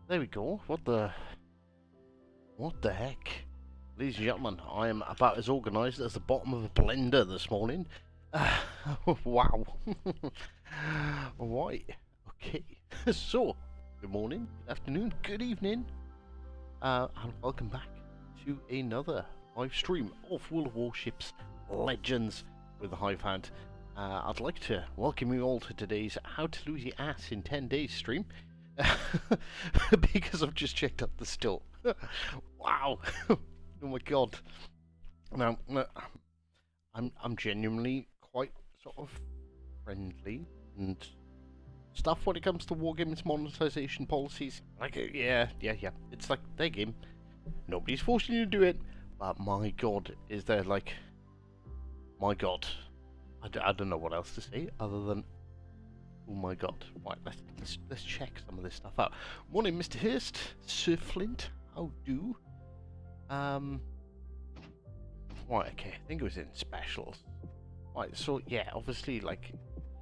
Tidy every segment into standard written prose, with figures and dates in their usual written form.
There we go. What the heck? Ladies and gentlemen, I am about as organised as the bottom of a blender this morning. Wow. Right. Okay. So, good morning, good afternoon, good evening, and welcome back to another live stream of World of Warships Legends with the Hive Hand. I'd like to welcome you all to today's How to Lose Your Ass in 10 Days stream. Because I've just checked out the still. Wow. Oh my god. Now, I'm genuinely quite sort of friendly and stuff when it comes to Wargames monetization policies. Like, yeah. It's like their game. Nobody's forcing you to do it. But my god, is there like... My god. I don't know what else to say other than... Oh my god. Right, let's check some of this stuff out. Morning, Mr. Hurst. Sir Flint. How do? Right, okay. I think it was in specials. Right, so yeah, obviously, like,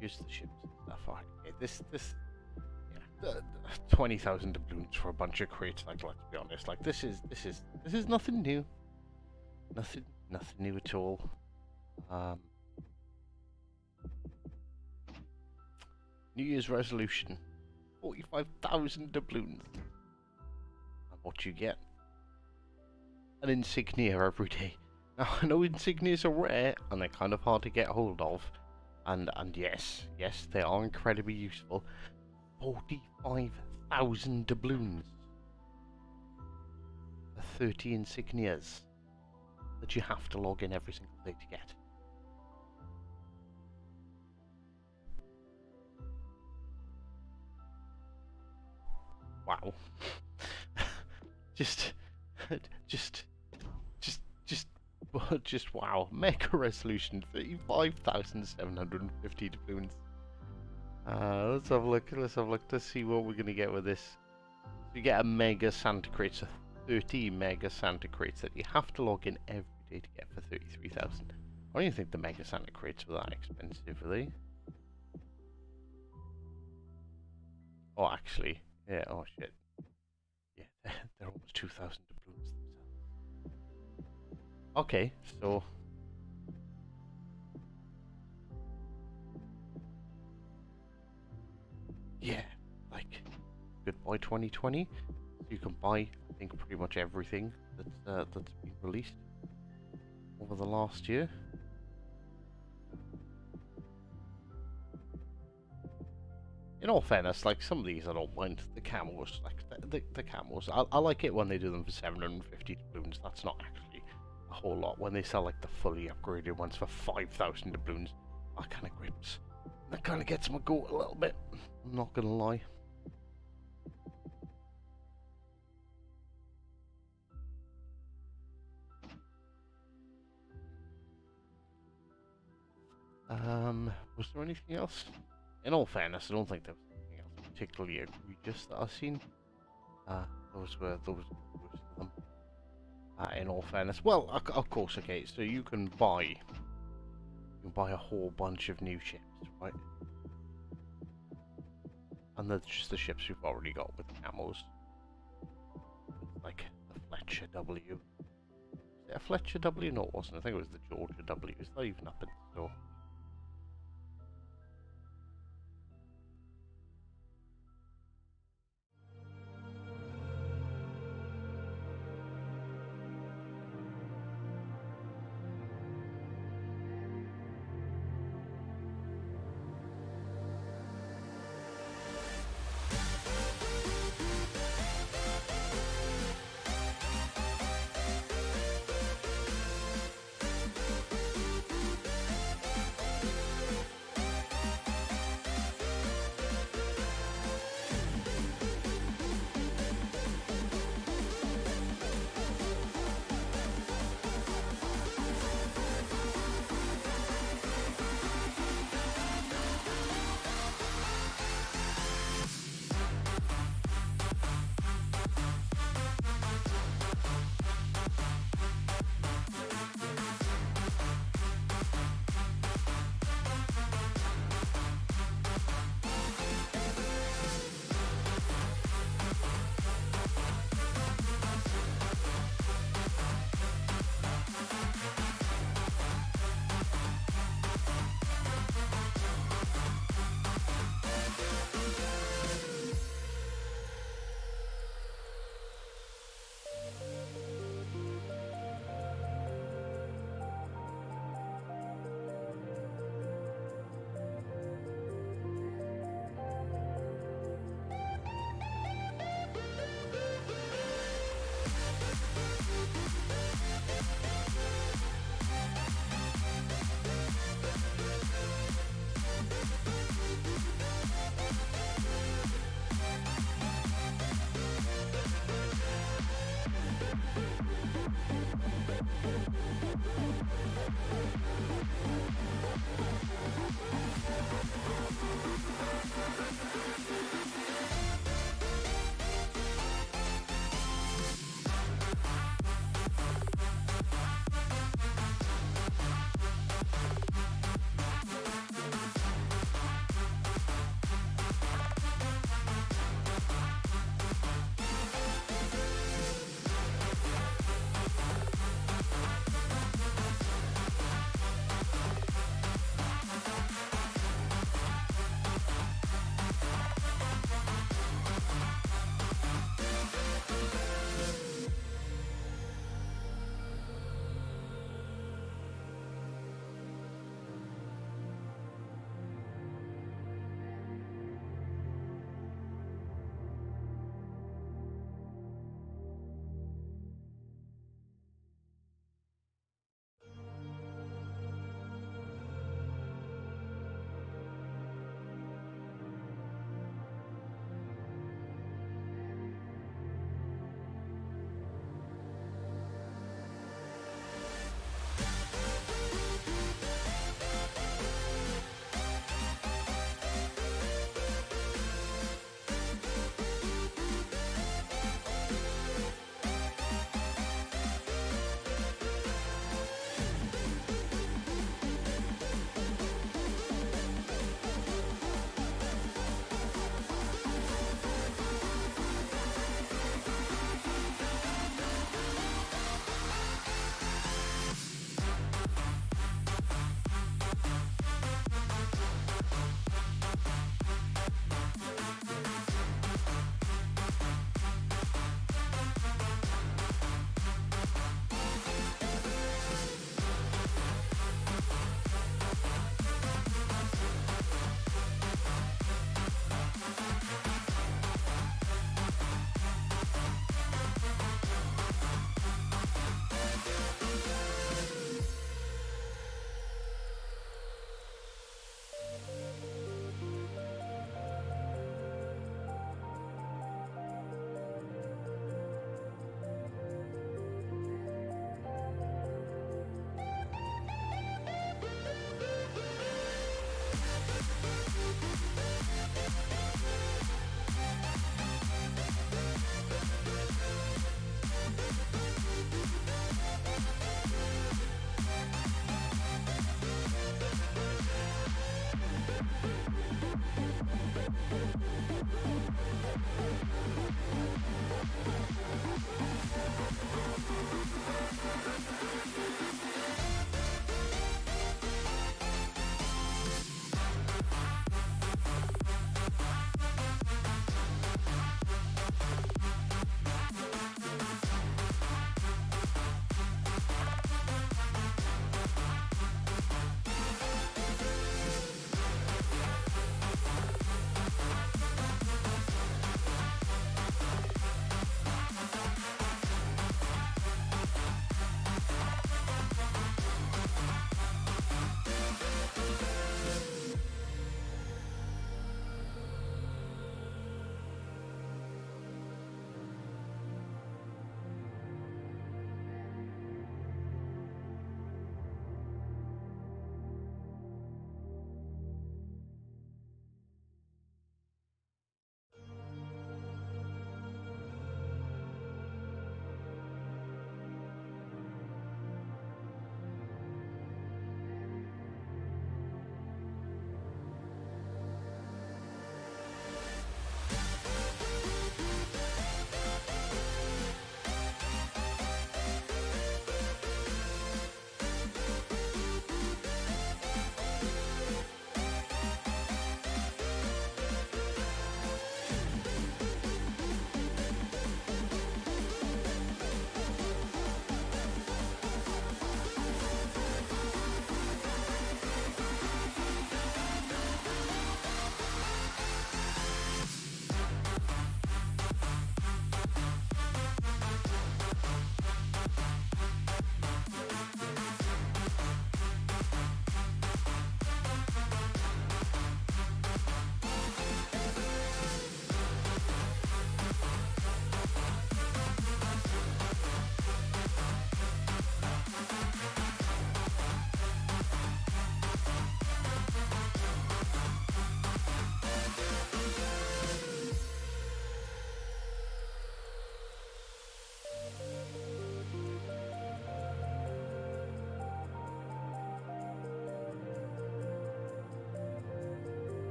use the ships and stuff. Right, okay, this, yeah, 20,000 doubloons for a bunch of crates. Like, let's be honest. Like, this is nothing new. Nothing new at all. New Year's resolution, 45,000 doubloons. And what you get? An insignia every day. Now, I know insignias are rare, and they're kind of hard to get hold of. And yes, they are incredibly useful. 45,000 doubloons. For 30 insignias that you have to log in every single day to get. Wow. just wow. Mega resolution, 35,750 doubloons. Let's have a look. Let's see what we're gonna get with this. You get a mega Santa crate, so 30 mega Santa crates that you have to log in every day to get for 33,000. I don't even think the mega Santa crates were that expensive, are they? Oh, actually. Yeah, oh shit. Yeah, they're almost 2,000 doubloons themselves. Okay, so... Yeah, like, goodbye 2020. You can buy, I think, pretty much everything that's been released over the last year. In all fairness, like, some of these I don't mind. The camos, like, the camos, I like it when they do them for 750 doubloons. That's not actually a whole lot. When they sell, like, the fully upgraded ones for 5,000 doubloons, that kind of grips. That kind of gets my goat a little bit. I'm not gonna lie. Was there anything else? In all fairness, I don't think there was anything else particularly egregious that I've seen. Those were most of them. In all fairness, well, of course, okay. So you can buy a whole bunch of new ships, right? And that's just the ships we've already got with the camos, like the Fletcher W. Is it a Fletcher W? No, it wasn't. I think it was the Georgia W. It's not even up in the store.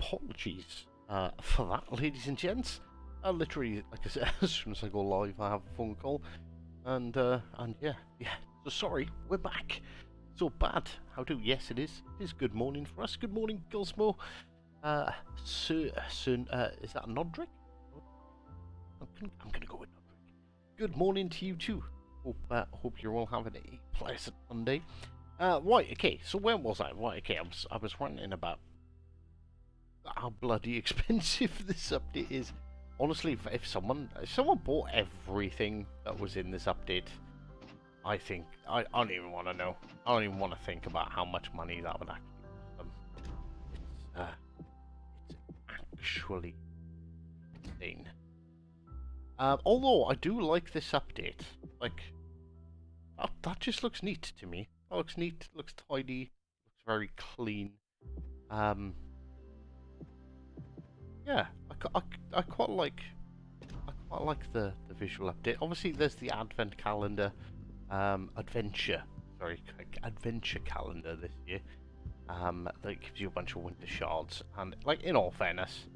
apologies for that, ladies and gents. Literally, like I said, as soon as I go live, I have a phone call, and yeah. So sorry, we're back. So bad. How do? Yes, it is. It is good morning for us. Good morning, Gosmo. Sir, is that Nodrick? I'm gonna go with Nodrick. Good morning to you too. Hope you're all having a pleasant Monday. Right, okay. So where was I? Right, okay. I was ranting about how bloody expensive this update is. Honestly, if someone bought everything that was in this update, I think I don't even want to know. I don't even want to think about how much money that would actually cost them. It's actually insane. Although I do like this update. Like that just looks neat to me. That looks neat. Looks tidy. Looks very clean. Yeah, I quite like the visual update. Obviously, there's the advent calendar, adventure calendar this year. That gives you a bunch of winter shards, and like in all fairness,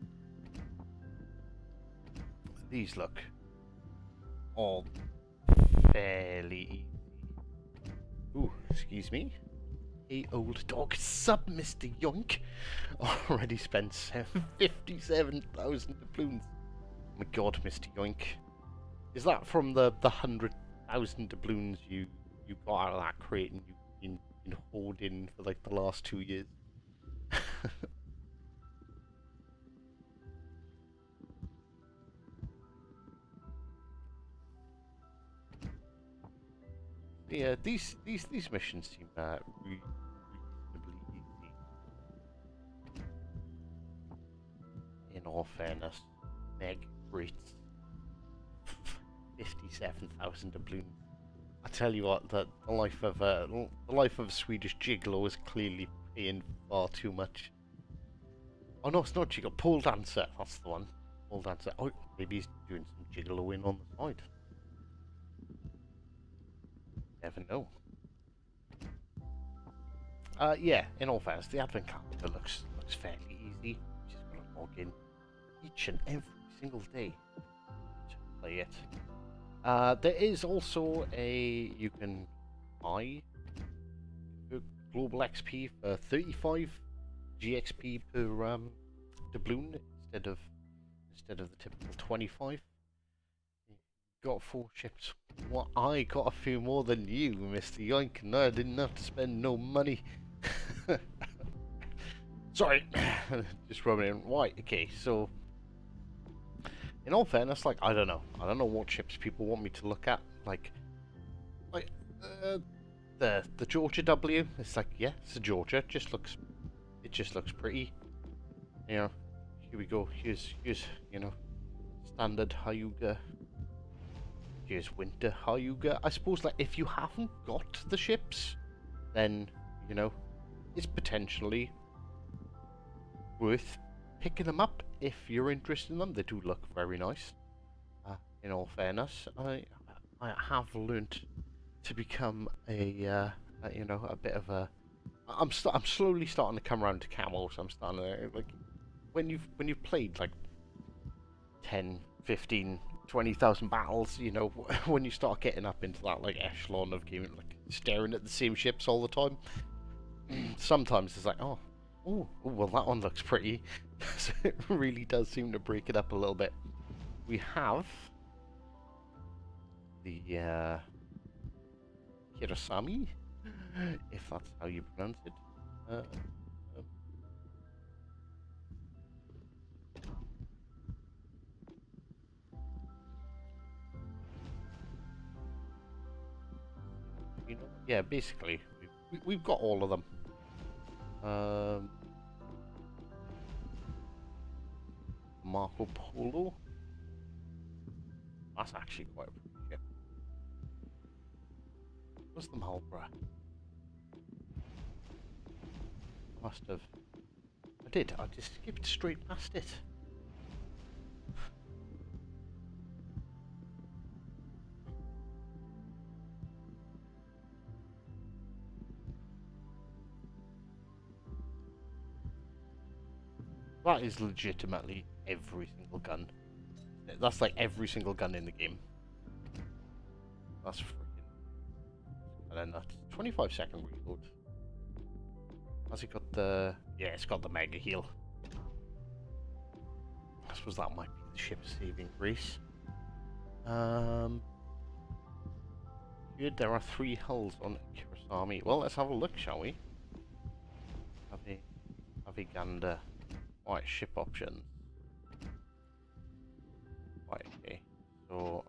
these look all fairly easy. Ooh, excuse me. Hey, old dog, sub, Mr. Yoink. Already spent 57,000 doubloons. Oh my god, Mr. Yoink. Is that from the 100,000 doubloons you got out of that crate and you've been hoarding for like the last 2 years? Yeah, these missions seem reasonably easy. In all fairness, Meg rates 57,000 doubloons. I tell you what, the life of a Swedish gigolo is clearly paying far too much. Oh no, it's not gigolo. Pole dancer. That's the one. Pole dancer. Oh, maybe he's doing some gigoloing on the side. Never know. Yeah. In all fairness, the advent calendar looks fairly easy. You just gotta log in each and every single day to play it. There is also you can buy global XP for 35 GXP per doubloon instead of the typical 25. Got 4 ships. Well, I got a few more than you, Mr. Yoink, and I didn't have to spend no money. Sorry, just rubbing in. Right, okay, so in all fairness, like I don't know what ships people want me to look at. Like the Georgia W. It's like, yeah, it's a Georgia. It just looks pretty. You know, here we go. Here's standard Hyuga. Here's winter Hyuga. I suppose like if you haven't got the ships, then it's potentially worth picking them up if you're interested in them. They do look very nice. In all fairness, I have learnt to become a bit of a. I'm slowly starting to come around to camels. I'm starting to like when you've played like 10, 15, 20,000 battles. When you start getting up into that like echelon of gaming, like staring at the same ships all the time. Sometimes it's like, oh, well that one looks pretty. So it really does seem to break it up a little bit. We have the Hirosami, if that's how you pronounce it. Yeah, basically, we've got all of them. Marco Polo. That's actually quite a pretty ship. What's the Marlborough? I must have. I did. I just skipped straight past it. That is legitimately every single gun. That's like every single gun in the game. That's freaking... And then that's 25-second reload. Has it got the... Yeah, it's got the mega heal. I suppose that might be the ship's saving grace. Here there are 3 hulls on Kurosami. Well, let's have a look, shall we? Have a gander. Right, ship options. Right, okay. So...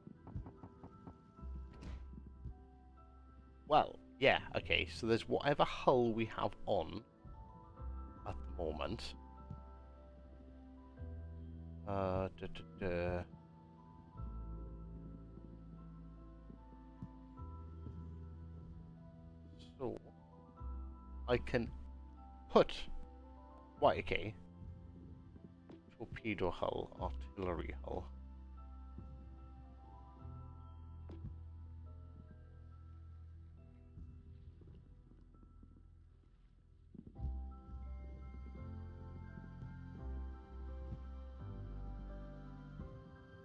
Well, yeah, okay. So there's whatever hull we have on at the moment. So I can put right, okay. Torpedo hull, artillery hull.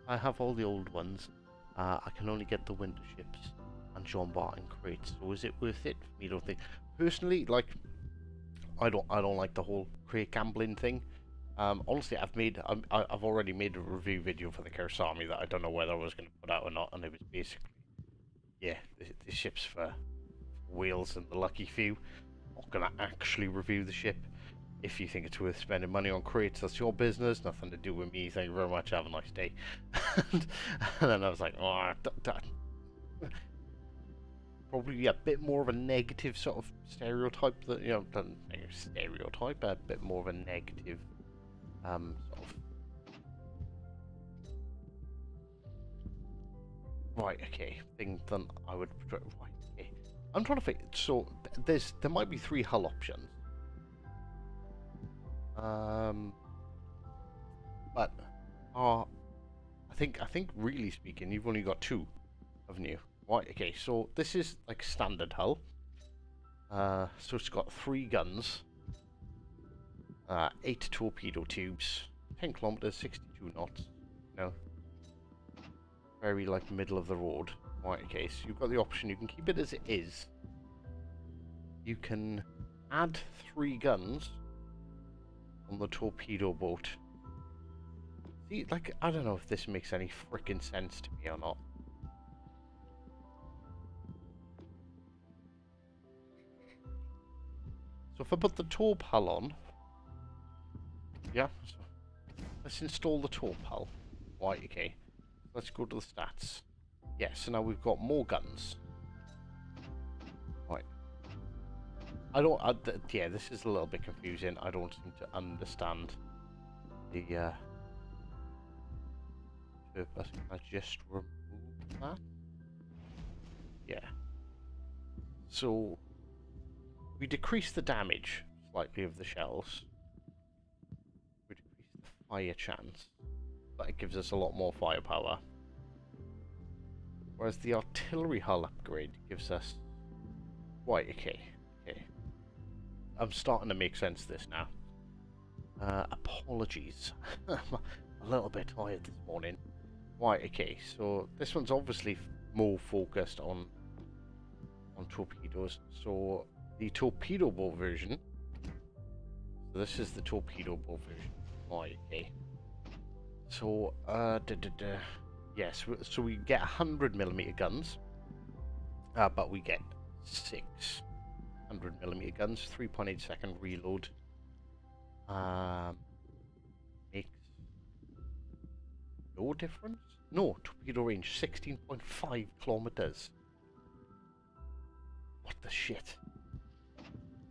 I have all the old ones. I can only get the winter ships and John Barton crates. So is it worth it? You don't think? Personally, like, I don't like the whole crate gambling thing. Honestly, I've already made a review video for the Kurosami that I don't know whether I was going to put out or not, and it was basically, yeah, the ship's for whales and the lucky few. I'm not going to actually review the ship. If you think it's worth spending money on crates, that's your business. Nothing to do with me. Thank you very much. Have a nice day. and then I was like, oh, probably a bit more of a negative sort of stereotype that, you know, stereotype, a bit more of a negative sort of. Right, okay, thing than I would. Right, okay. I'm trying to think. So there might be 3 hull options. But I think really speaking, you've only got 2, haven't you? Right, okay, so this is like standard hull. So it's got 3 guns, 8 torpedo tubes, 10 kilometers, 62 knots. You know, very like middle of the road. Right, okay, so you've got the option. You can keep it as it is. You can add 3 guns on the torpedo boat. See, like, I don't know if this makes any freaking sense to me or not. So if I put the torp hull on, yeah, so let's install the torp hull. Right, okay. Let's go to the stats. Yeah, so now we've got more guns. Right. Yeah, this is a little bit confusing. I don't seem to understand the purpose. Can I just remove that? Yeah. So we decrease the damage slightly of the shells. We decrease the fire chance, but it gives us a lot more firepower. Whereas the artillery hull upgrade gives us... Right, okay. I'm starting to make sense of this now. Apologies. I'm a little bit tired this morning. Right, okay, so this one's obviously more focused on torpedoes. So the torpedo boat version. So this is the torpedo boat version. Right, okay. So, yes, so we get 100mm guns, but we get 600mm guns, 3.8 second reload. Makes no difference? No, torpedo range 16.5 kilometers. What the shit?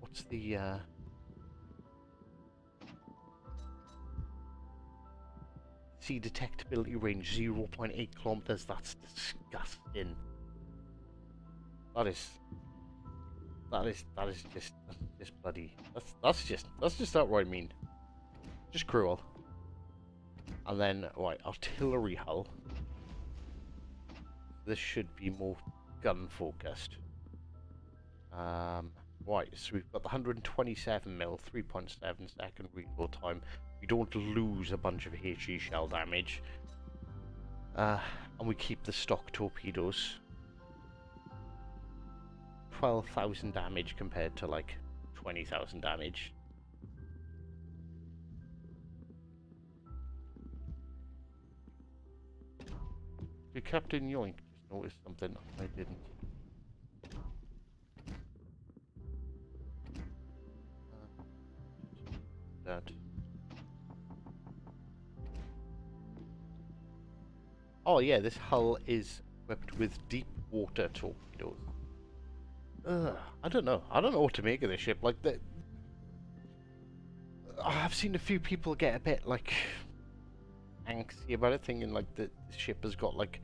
What's the sea detectability range 0.8 kilometers? That's disgusting. That is just bloody. That's just outright mean. Just cruel. And then right, artillery hull. This should be more gun focused. Right, so we've got the 127 mil, 3.7 second reload time. We don't lose a bunch of HE shell damage. And we keep the stock torpedoes. 12,000 damage compared to like 20,000 damage. The Captain Yoink just noticed something I didn't. That. Oh yeah, this hull is equipped with deep water torpedoes. I don't know. I don't know what to make of this ship. Like I've seen a few people get a bit like angsty about it, thinking like that the ship has got like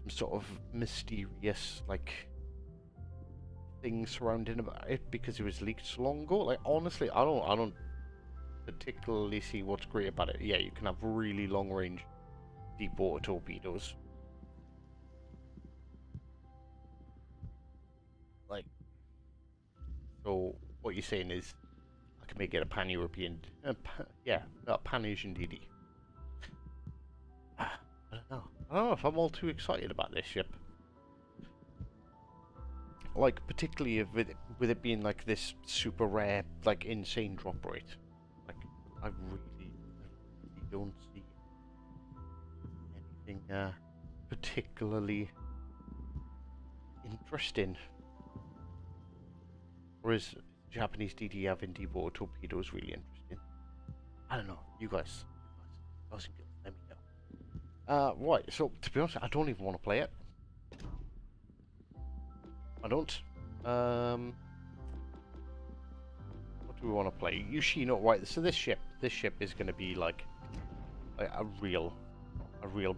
some sort of mysterious like thing surrounding about it because it was leaked so long ago. Like honestly, I don't particularly see what's great about it. Yeah, you can have really long range deep water torpedoes. Like, so what you're saying is I can make it a pan-European, pan-Asian DD. I don't know. I don't know if I'm all too excited about this ship. Like, particularly with it being like this super rare, like insane drop rate. Like, I really don't see anything particularly interesting. Whereas Japanese DD having deep water torpedoes really interesting. I don't know. You guys let me know. Right. So to be honest, I don't even want to play it. I don't. What do we want to play? Yoshino. Right. So this ship is going to be like a real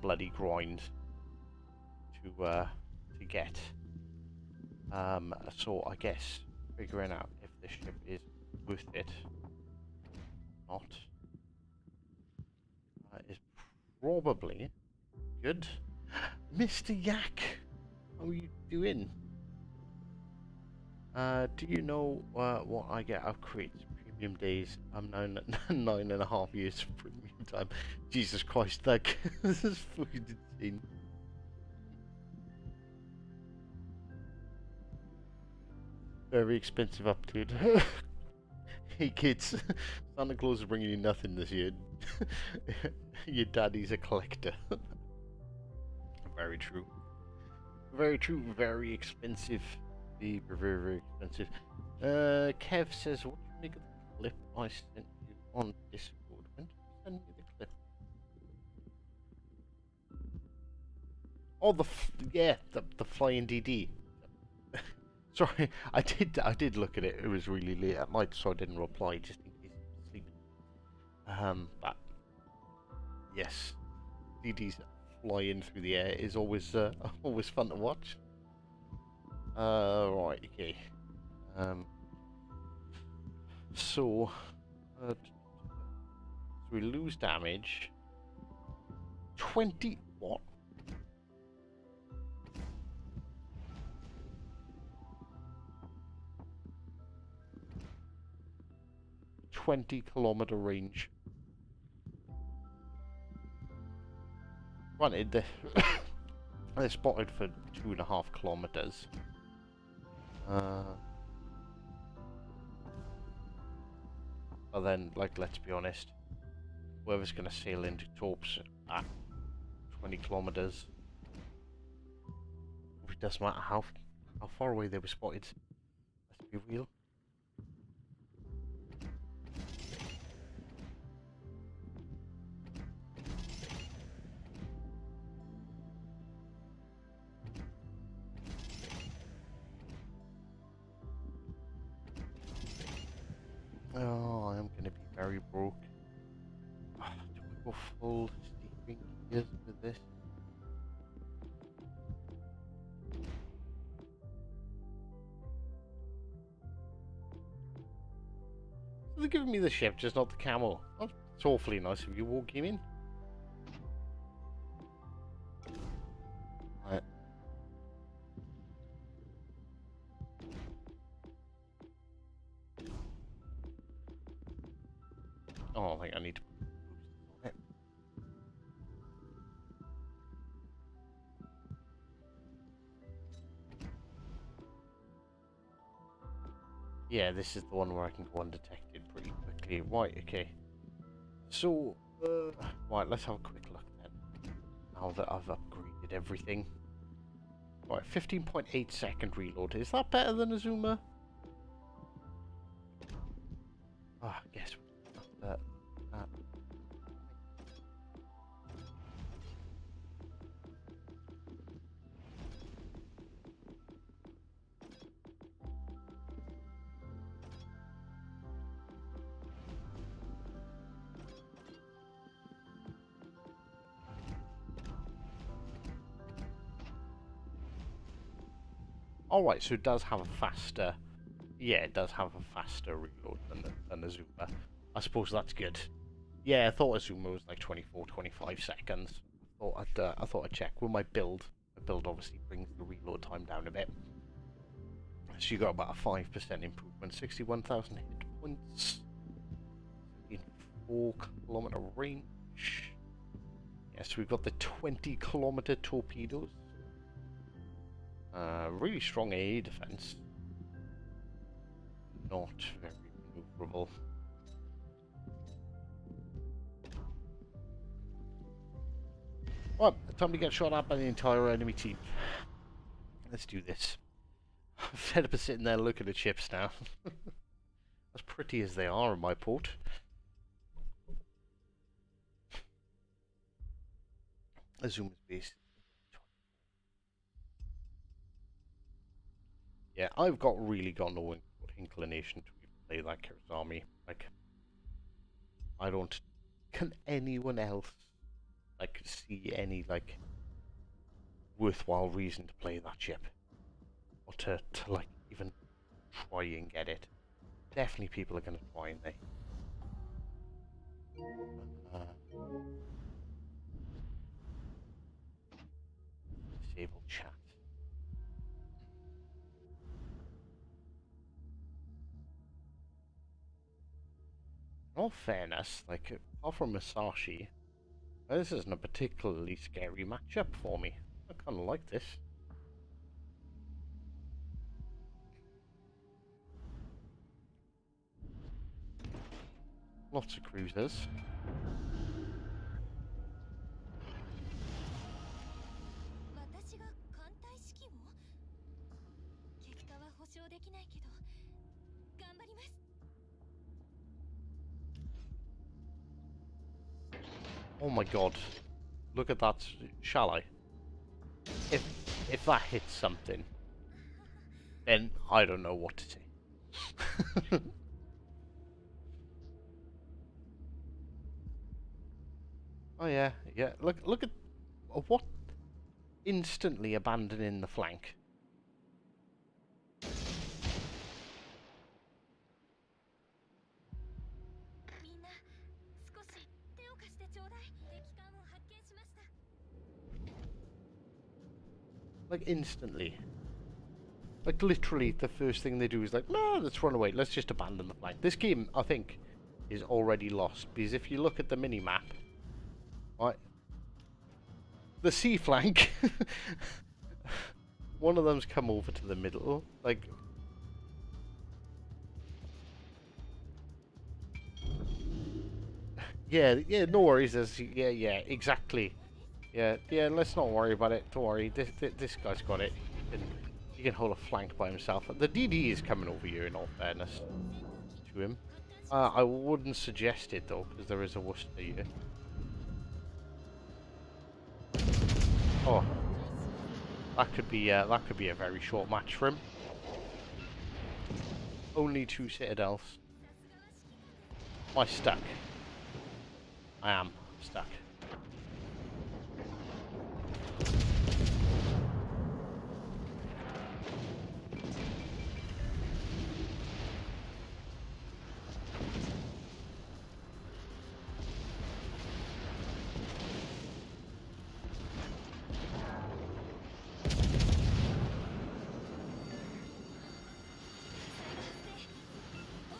bloody grind to get. So I guess figuring out if this ship is worth it or not is probably good. Mr. Yak, how are you doing? Do you know what I get out of crates? Premium days. I'm 9.5 years of premium time. Jesus Christ, like this is fucking insane. Very expensive update. Hey kids, Santa Claus is bringing you nothing this year. Your daddy's a collector. Very true. Very true. Very expensive. Very, very expensive. Kev says, what do you make of the clip I sent you on Discord? When did you send me the clip? Oh, the flying DD. Sorry, I did look at it. It was really late at night, so I didn't reply just in case I was sleeping. But yes, DD's flying through the air is always always fun to watch. Right, okay. So we lose damage. 20 what? 20-kilometer range. Granted, they're spotted for 2.5 kilometers. But then, like, let's be honest, whoever's gonna sail into Torps at 20 kilometers, it doesn't matter how far away they were spotted. Let's be real. Oh, I'm gonna be very broke. Do we go full steering gears with this? So they're giving me the ship, just not the camel. That's awfully nice of you, War Gaming. Right. Oh, I think I need to put boosters on it. Yeah, this is the one where I can go undetected pretty quickly. Right, okay. So, right, let's have a quick look then. Now that I've upgraded everything. Right, 15.8 second reload. Is that better than a zoomer? Ah, guess that. Alright, so it does have a faster... Yeah, it does have a faster reload than a zoomer. I suppose that's good. Yeah, I thought a zoomer was like 24, 25 seconds. I thought I'd check. With my build obviously brings the reload time down a bit. So you got about a 5% improvement. 61,000 hit points. In 4-kilometer range. Yeah, so we've got the 20-kilometer torpedoes. Really strong AA defense. Not very maneuverable. Well, time to get shot at by the entire enemy team. Let's do this. I'm fed up of sitting there looking at ships now. As pretty as they are in my port. A zoomer's base. Yeah, I've really got no inclination to play that Kira's army. Like, I don't... Can anyone else, like, see any, like, worthwhile reason to play that ship? Or to like, even try and get it? Definitely people are going to try, and they... disable chat. In all fairness, like, apart from Musashi, this isn't a particularly scary matchup for me. I kind of like this. Lots of cruisers. Oh my god. Look at that. Shall I? If that hits something, then I don't know what to say. Oh yeah, yeah. Look at what instantly abandoning the flank. Like instantly. Like literally the first thing they do is like, no, let's run away, let's just abandon the flank. This game, I think, is already lost, because if you look at the mini-map, right, the C flank, one of them's come over to the middle, like... Yeah, no worries, yeah, exactly. Yeah, let's not worry about it, don't worry, this guy's got it. He can hold a flank by himself. The DD is coming over here, in all fairness to him. I wouldn't suggest it though, because there is a Worcester here. Oh, that could be a very short match for him. Only 2 citadels. Am I stuck? I am stuck.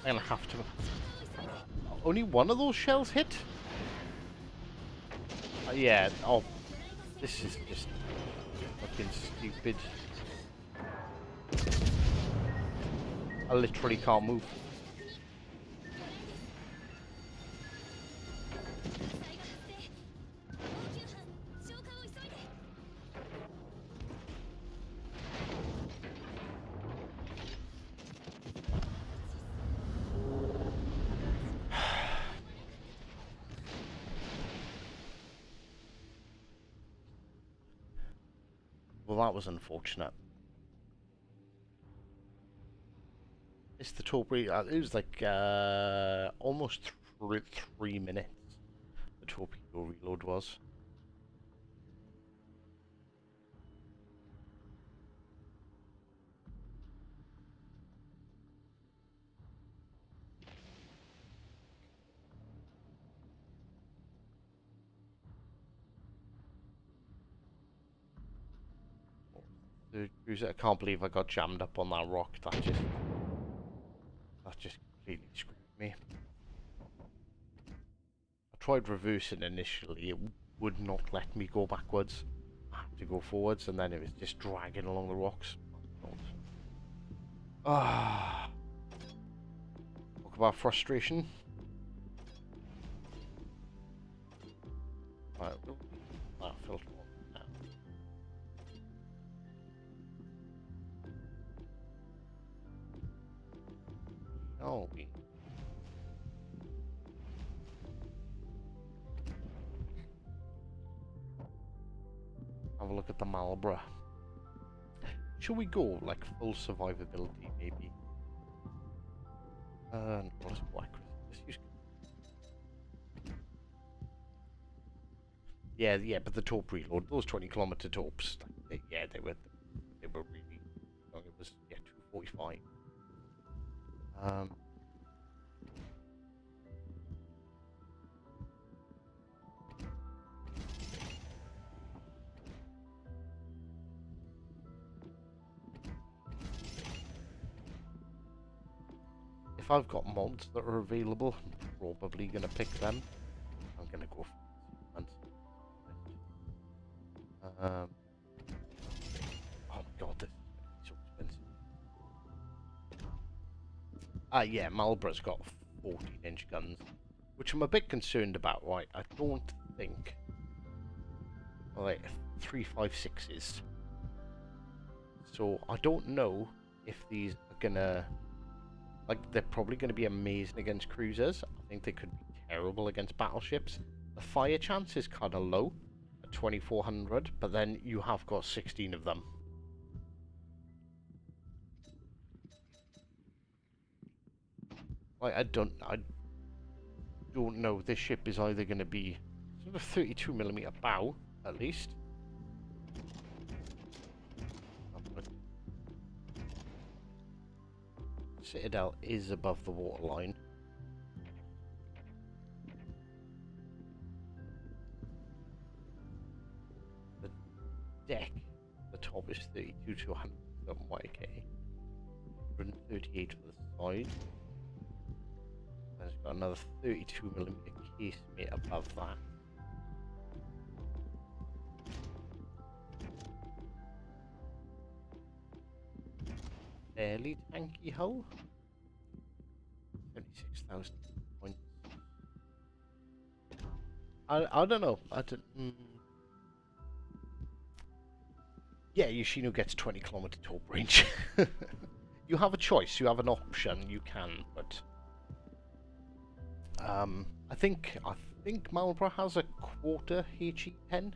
I'm gonna have to... only one of those shells hit? Yeah, oh, this is just fucking stupid. I literally can't move. Well, that was unfortunate. It's the torpedo. It was like almost 3 minutes. The torpedo reload was. The cruiser. I can't believe I got jammed up on that rock. That just completely screwed me. I tried reversing initially. It would not let me go backwards. I had to go forwards, and then it was just dragging along the rocks. Ah. Talk about frustration. Right, filter on now. Oh, have a look at the Marlborough. Should we go like full survivability, maybe? No, let's go accuracy. Let's use... Yeah, but the torp reload, those 20-kilometer torps, yeah, they were really long. It was 245. If I've got mods that are available, I'm probably gonna pick them. I'm gonna go for it. Oh my god, this is so expensive. Yeah, Marlborough's got 14-inch guns, which I'm a bit concerned about, right? I don't think... Like, 3.56s. So, I don't know if these are gonna... Like, they're probably gonna be amazing against cruisers. I think they could be terrible against battleships. The fire chance is kind of low, at 2,400, but then you have got 16 of them. Like, I don't know. This ship is either going to be sort of 32mm bow, at least. Citadel is above the waterline. The deck, the top is 32 to 107 YK. 138 for the side. And it's got another 32mm casemate above that. Fairly tanky hull. 76,000 points. I don't know. Yeah, Yoshino gets 20-kilometer torp range. You have a choice. You have an option. You can, but I think Marlborough has a quarter HE10.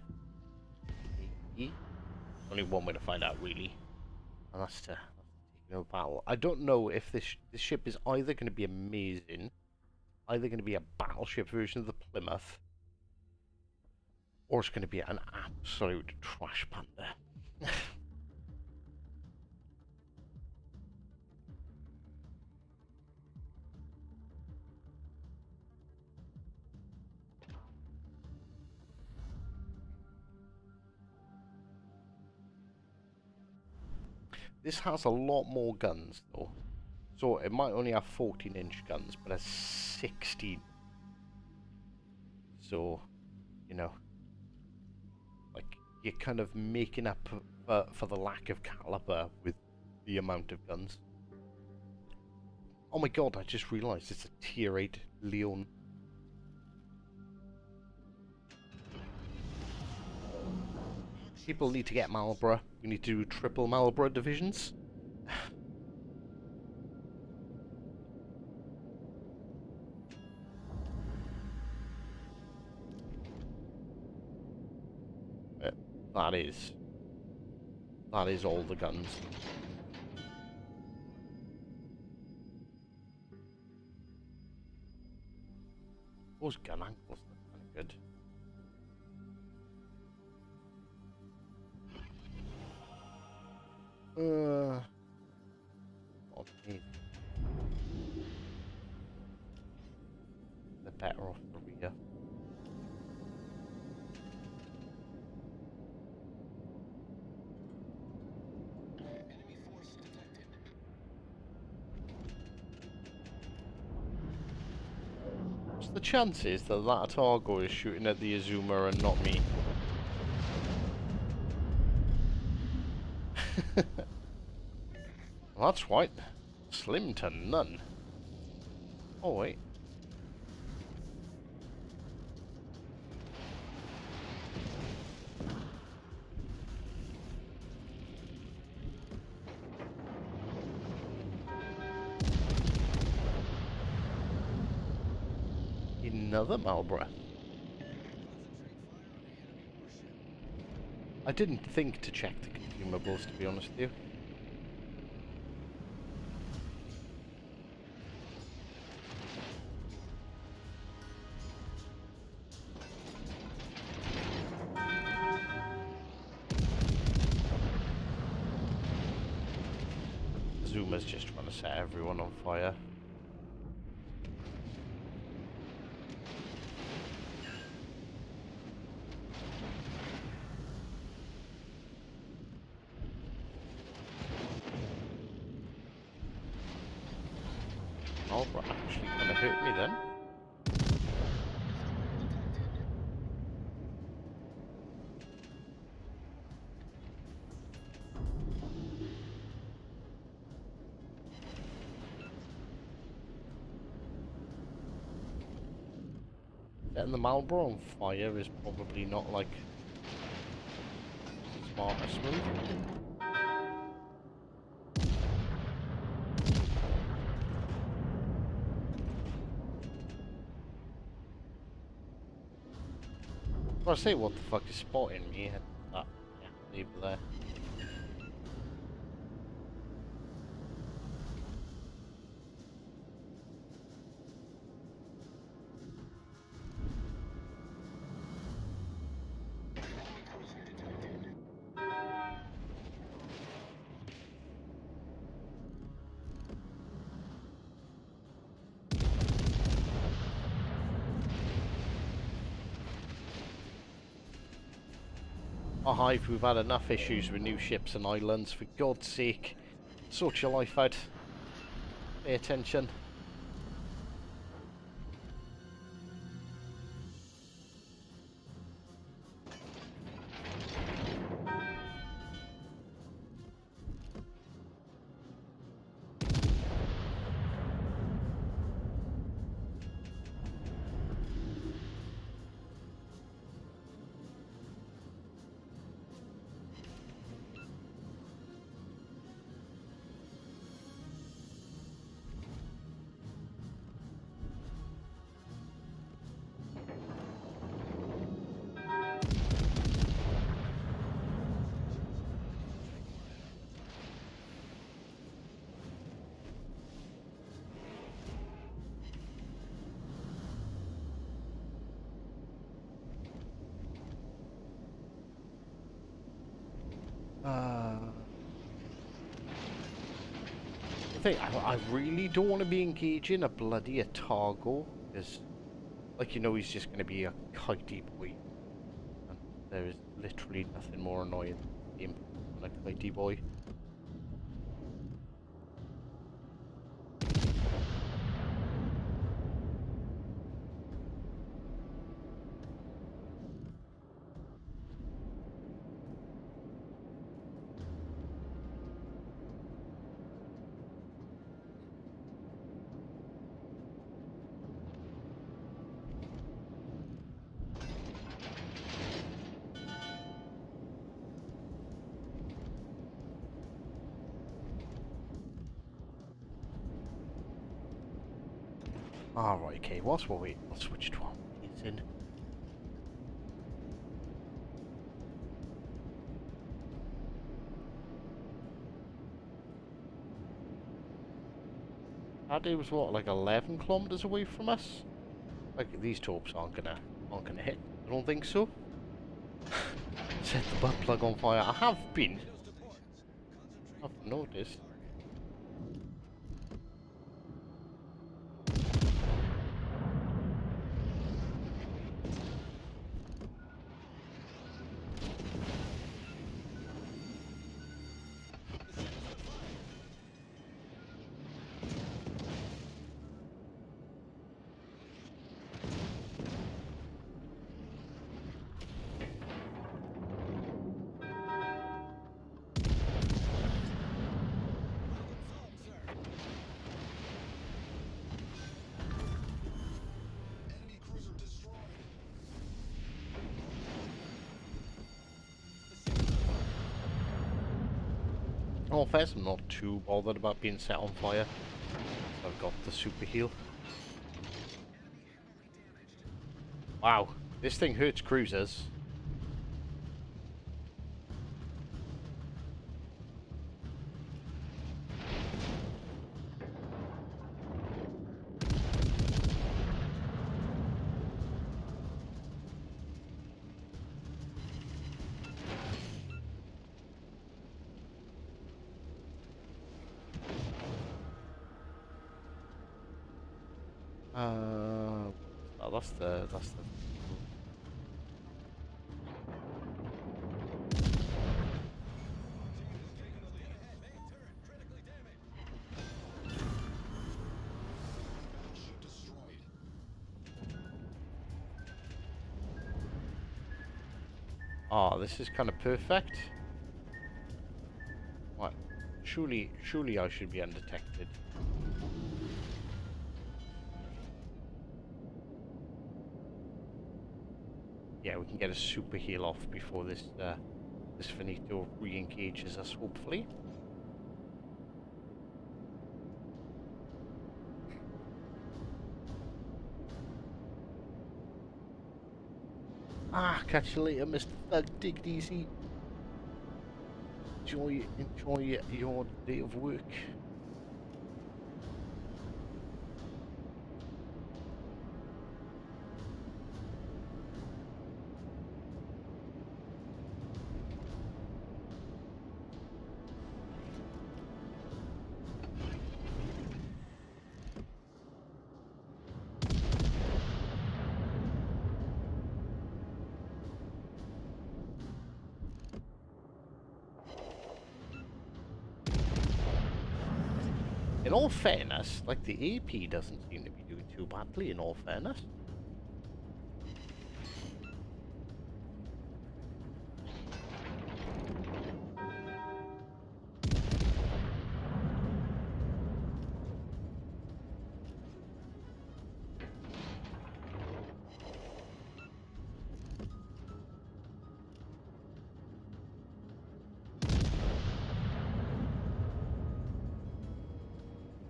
Maybe. Only one way to find out, really, and that's to take a battle. I don't know if this ship is either going to be amazing, either going to be a battleship version of the Plymouth, or it's going to be an absolute trash panda. This has a lot more guns, though. So it might only have 14-inch guns, but has 16 so, you know, like, you're kind of making up for the lack of caliber with the amount of guns. Oh my god, I just realised it's a tier 8 Leon. People need to get Marlborough. We need to do triple Marlborough divisions. That is all the guns. Those gun angles are kind of good. Okay. They're better off the rear. What's the chances that that Targo is shooting at the Azuma and not me? Well, that's right. Slim to none. Oh wait. Another Marlborough. I didn't think to check the consumables, to be honest with you. Zuma's just trying to set everyone on fire. Marlborough actually kind of hurt me then. Setting the Marlborough on fire is probably not like the smartest move. I say, what the fuck is spotting me? That leave there. Oh, Hive, we've had enough issues with new ships and islands. For God's sake, sort your life out. Pay attention. I really don't want to be engaging a bloody Targo, because, like, you know, he's just going to be a kitey boy. And there is literally nothing more annoying than a kitey boy. Alright, okay, whilst we're waiting, I'll switch to our in. That day was what, like 11 kilometers away from us? Like these torps aren't gonna hit. I don't think so. Set the butt plug on fire. I have been. I've noticed. Oh, first, I'm not too bothered about being set on fire. I've got the super heal. Wow, this thing hurts cruisers. Oh, that's the. Oh, this is kind of perfect. What? Surely I should be undetected. Yeah, we can get a super heal off before this this finito re-engages us, hopefully. Ah, catch you later, Mr. Thug. Dig it easy. Enjoy your day of work. In all fairness, like the AP doesn't seem to be doing too badly, in all fairness.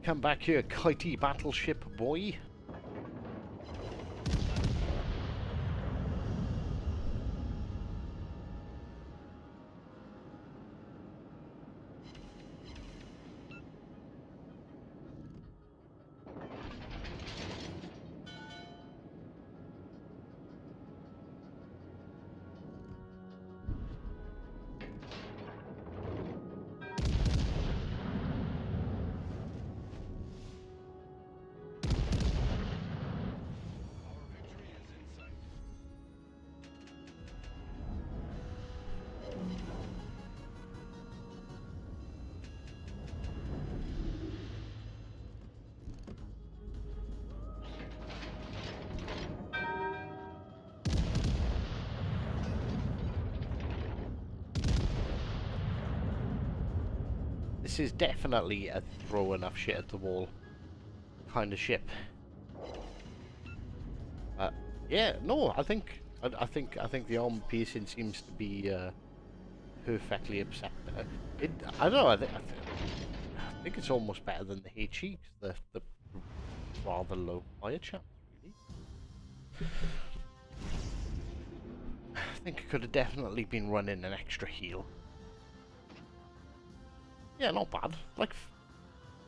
Come back here, kitey battleship boy. This is definitely a throw enough shit at the wall kind of ship. Yeah, no, I think the armor piercing seems to be perfectly acceptable. I don't know. I think it's almost better than the HE. The rather low fire chance, really. I think I could have definitely been running an extra heal. Yeah, not bad. Like,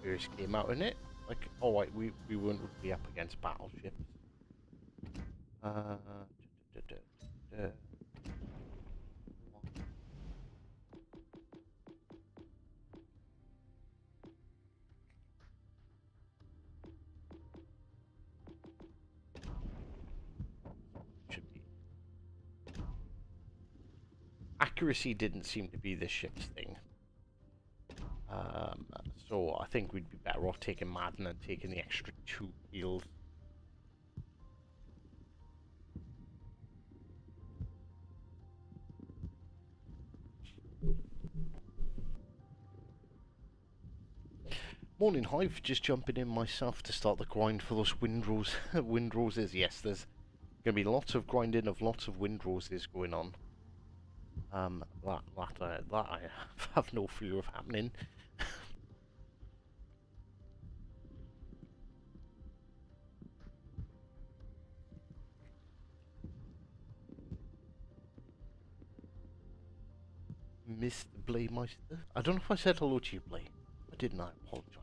first came out in it. Like, oh wait, we weren't really up against battleships. Da, da, da, da. Should be. Accuracy didn't seem to be this ship's thing. So I think we'd be better off taking Madden and taking the extra 2 heals. Morning Hive, just jumping in myself to start the grind for those windrose windroses. Yes, there's going to be lots of grinding of lots of windroses going on. That I have no fear of happening. Mr. Blaymeister. I don't know if I said hello to you, Blay. I didn't. I apologise.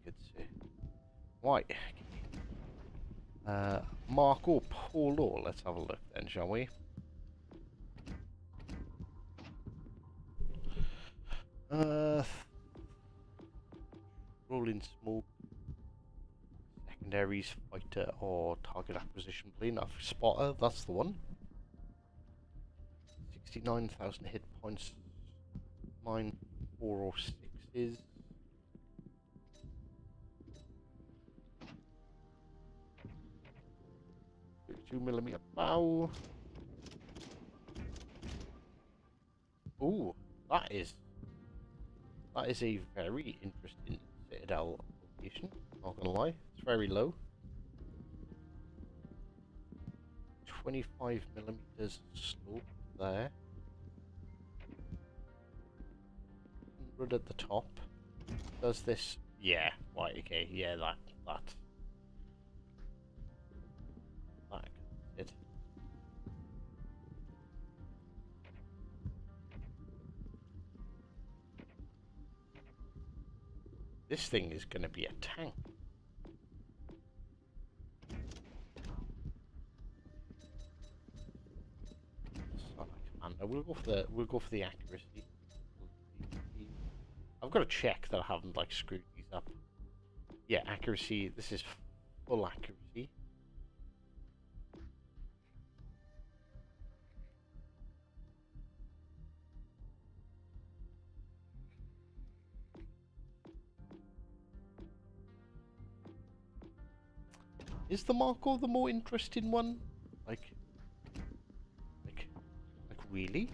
Good sir. Right. Marco Polo. Let's have a look then, shall we? Rolling smoke. Secondaries, fighter, or target acquisition plane. Spotter. That's the one. 69,000 hit points. Mine 406s. 2mm bow. Ooh, that is a very interesting citadel location. Not gonna lie, it's very low. 25mm slope there. 100 at the top. Does this? Yeah. Right. Okay. Yeah. That. It. This thing is going to be a tank. We'll go for the accuracy. I've got to check that I haven't like screwed these up. Yeah, accuracy. This is full accuracy. Is the Marco the more interesting one? Like really?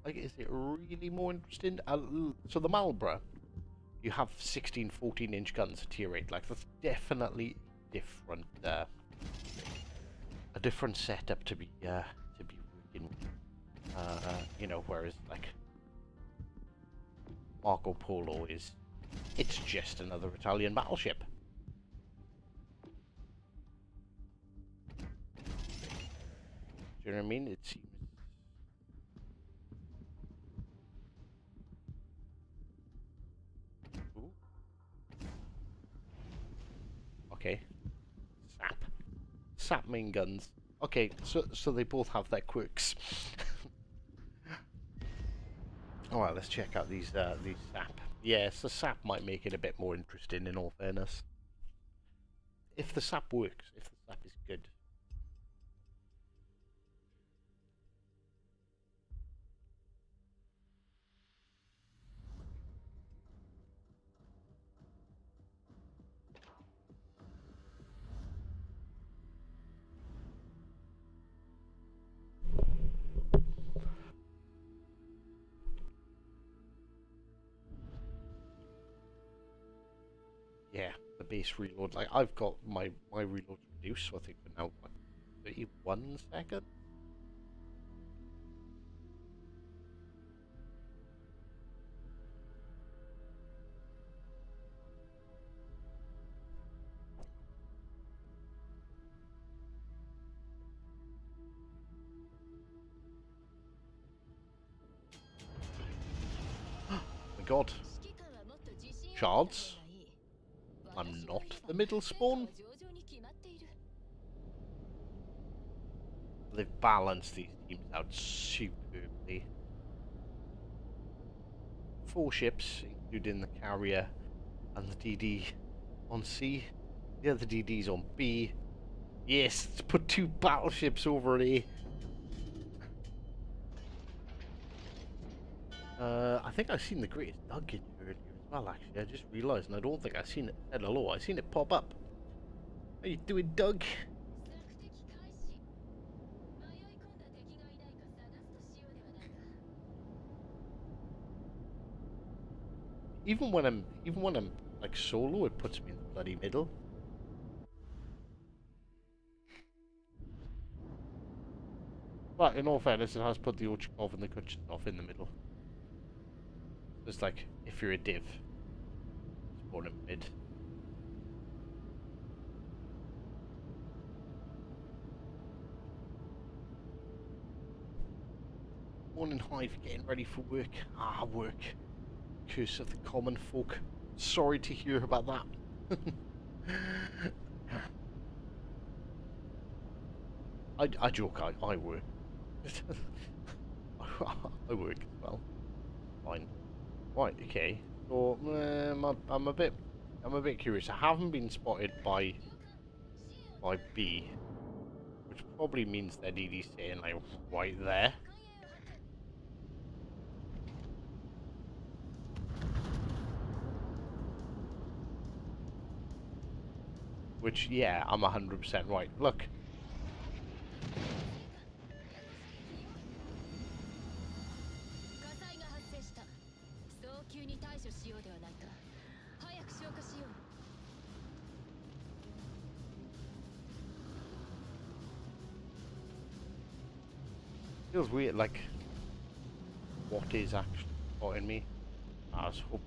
Like, is it really more interesting? So the Marlborough, you have 16, 14-inch guns at tier 8. Like, that's definitely different. A different setup to be working with. You know, whereas like Marco Polo it's just another Italian battleship. Do you know what I mean? It seems. Ooh. Okay. Sap main guns. Okay, so they both have their quirks. Alright, let's check out these sap. Yes, the sap might make it a bit more interesting in all fairness. If the sap works, if the sap is good. Yeah, the base reload. Like, I've got my reload reduced, so I think we're now, what, 31 seconds? god. Shards? I'm not the middle spawn? They've balanced these teams out superbly. 4 ships, including the carrier and the DD on C. The other DD's on B. Yes, let's put 2 battleships over A. I think I've seen the Greatest Dug in here earlier as well, actually. I just realised, and I don't think I've seen it said hello. I've seen it pop up. How you doing, Doug? Even when I'm like solo, it puts me in the bloody middle. But in all fairness, it has put the Ochikov and the Kuchinov in the middle. It's like, if you're a div, spawn in mid. Morning Hive, getting ready for work. Ah, work. Curse of the common folk. Sorry to hear about that. I joke, I work. I work as well. Fine. Right, okay. So I'm a bit curious. I haven't been spotted by B, which probably means that DD's staying like right there. Which, yeah, I'm 100% right. Look. Feels weird, like, what is actually spotting me? I was hoping.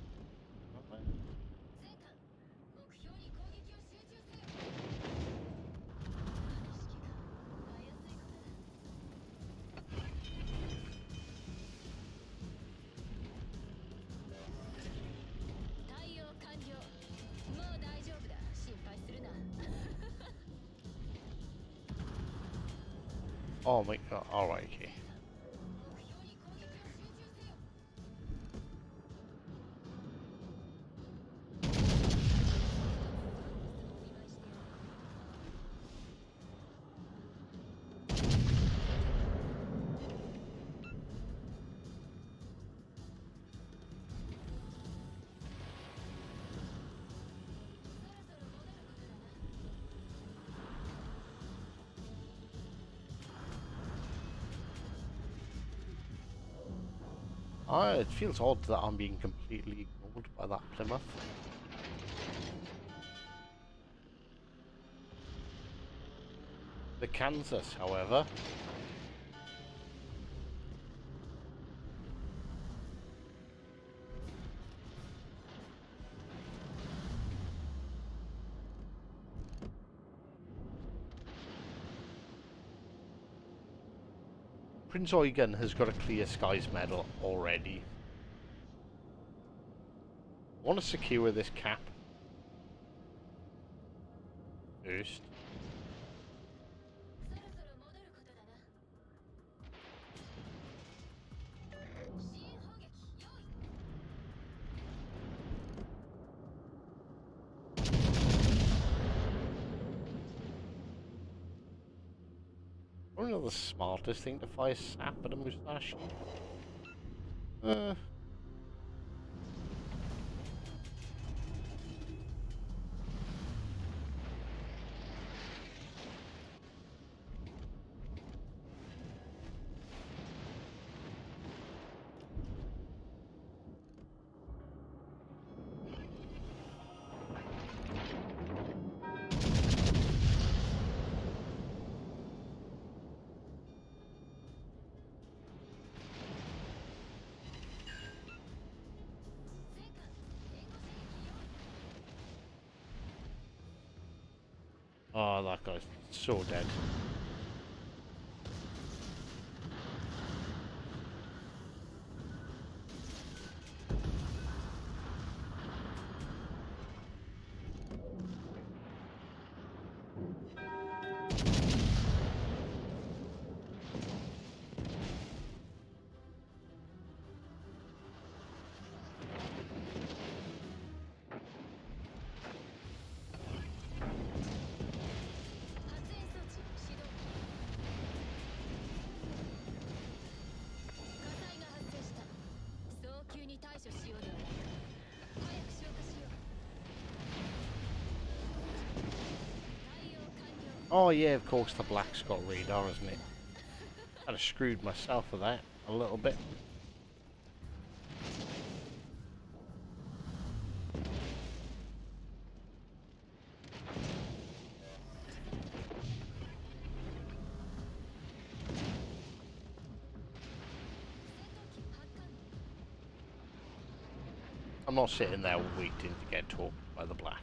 Oh my god, alright, okay. It feels odd that I'm being completely ignored by that Plymouth. The Kansas, however. Prince Eugen has got a Clear Skies medal already. I want to secure this cap first. Probably not the smartest thing to fire sap at a Musashi. Oh, that guy's so dead. Oh yeah, of course the black's got radar, isn't it? I'd have screwed myself with that a little bit. I'm not sitting there waiting to get talked by the black.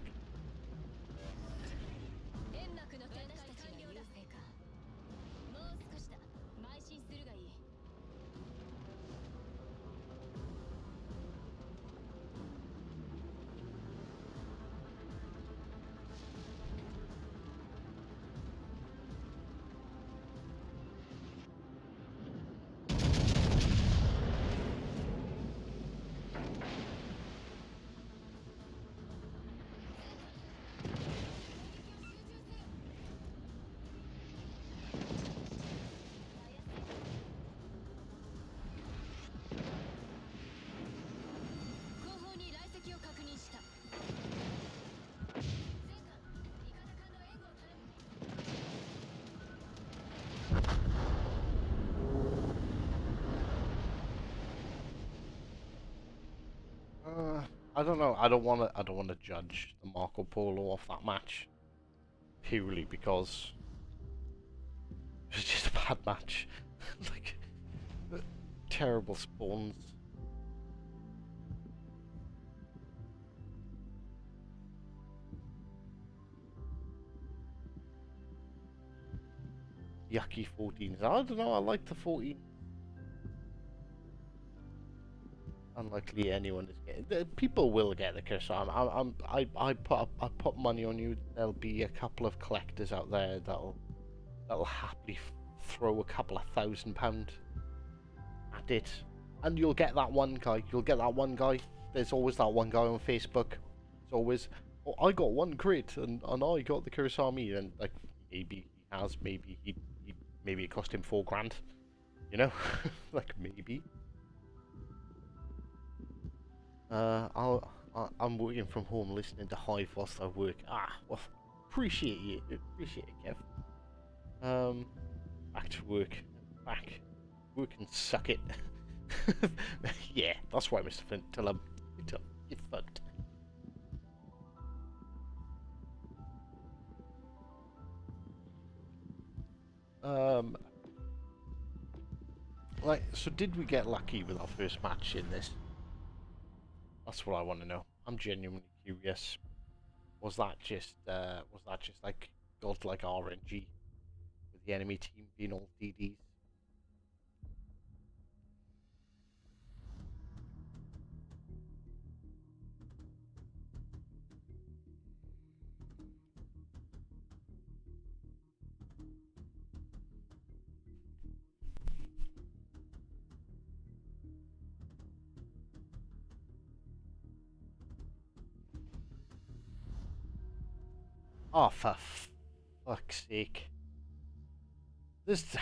I don't know. I don't want to. I don't want to judge the Marco Polo off that match purely because it was just a bad match. Like terrible spawns. Yucky 14s. I don't know. I like the 14. Unlikely anyone is getting. People will get the curse. I put money on you. There'll be a couple of collectors out there that'll happily throw a couple of £1,000 at it, and you'll get that one guy. You'll get that one guy. There's always that one guy on Facebook. It's always, oh, I got one crit and I got the curse army, and like maybe he has, maybe maybe it cost him £4,000. You know, like maybe. I'm working from home listening to Hive whilst I work. Well, appreciate it, Kev. Back to work. Back. Work and suck it. Yeah, that's right, Mr. Flint. Tell him. You're fucked. Like, so did we get lucky with our first match in this? That's what I want to know. I'm genuinely curious. Was that just like godlike RNG with the enemy team being all DDs? Oh, for fuck's sake! This,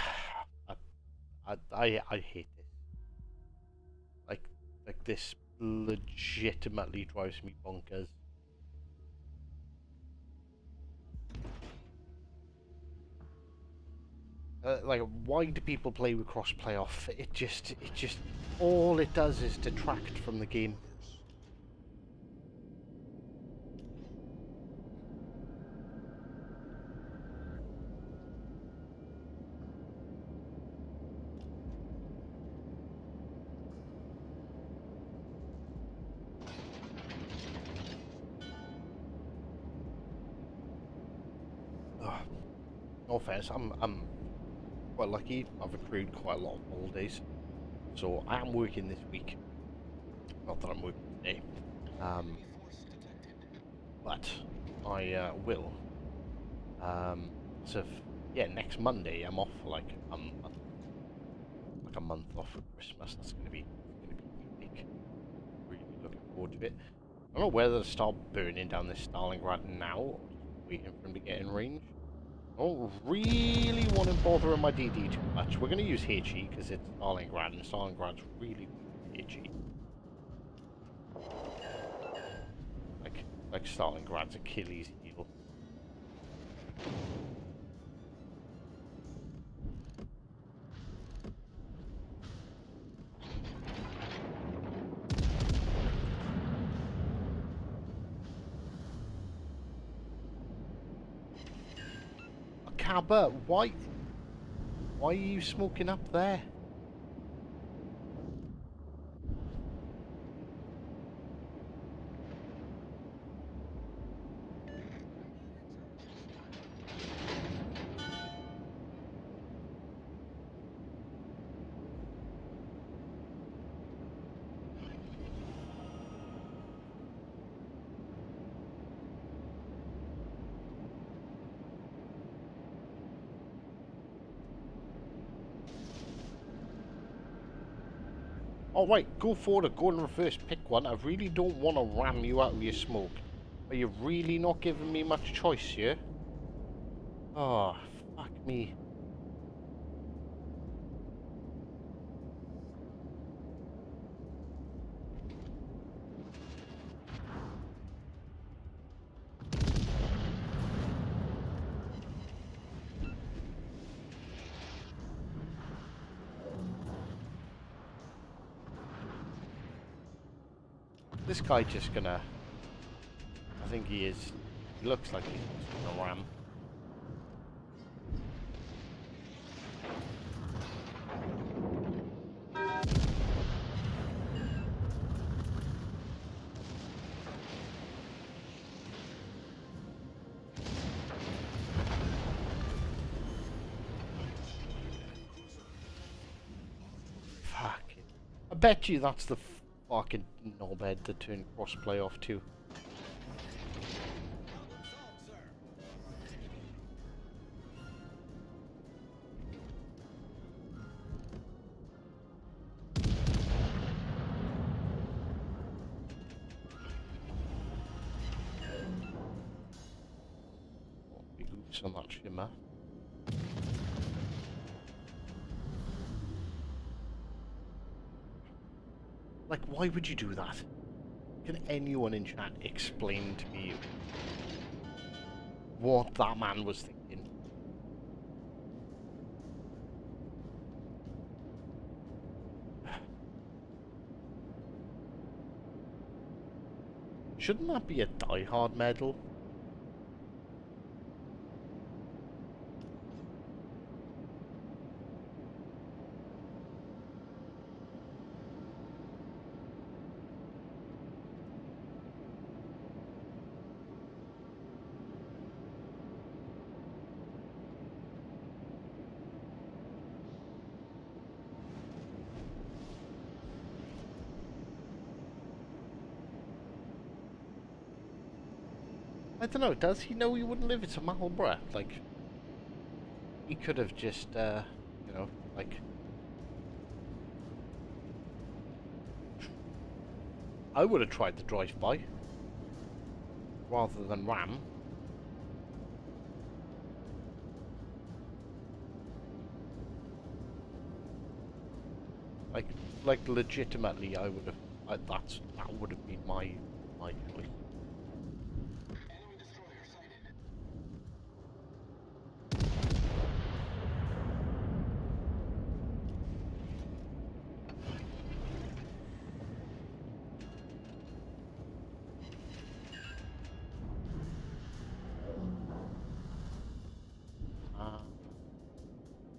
I hate this. Like this legitimately drives me bonkers. Like, why do people play with crossplay off? It just, all it does is detract from the game. No offense, I'm quite lucky. I've accrued quite a lot of holidays, so I am working this week. Not that I'm working today, but I will. So yeah, next Monday I'm off for like a month off for Christmas. That's gonna be epic. Really looking forward to it. I don't know whether to start burning down this Stalingrad now, or just waiting for him to get in range. I don't really want to bother on my DD too much. We're going to use HE because it's Stalingrad, and Stalingrad's really HE. like Stalingrad's Achilles heel. Cabba, why are you smoking up there? Alright, go forward, go in reverse, pick one. I really don't want to ram you out of your smoke. But you're really not giving me much choice here. Oh, fuck me. This guy just gonna... I think he is... He looks like he's gonna ram. Fuck it. I bet you that's the fucking knobhead that turned Crossplay off too. Big oops on that shimmer. Like, why would you do that? Can anyone in chat explain to me what that man was thinking? Shouldn't that be a die-hard medal? I don't know, does he know he wouldn't live? It's a Marlborough. Like, he could have just, you know, like... I would have tried the drive-by rather than ram. Like legitimately, I would have. That would have been my choice.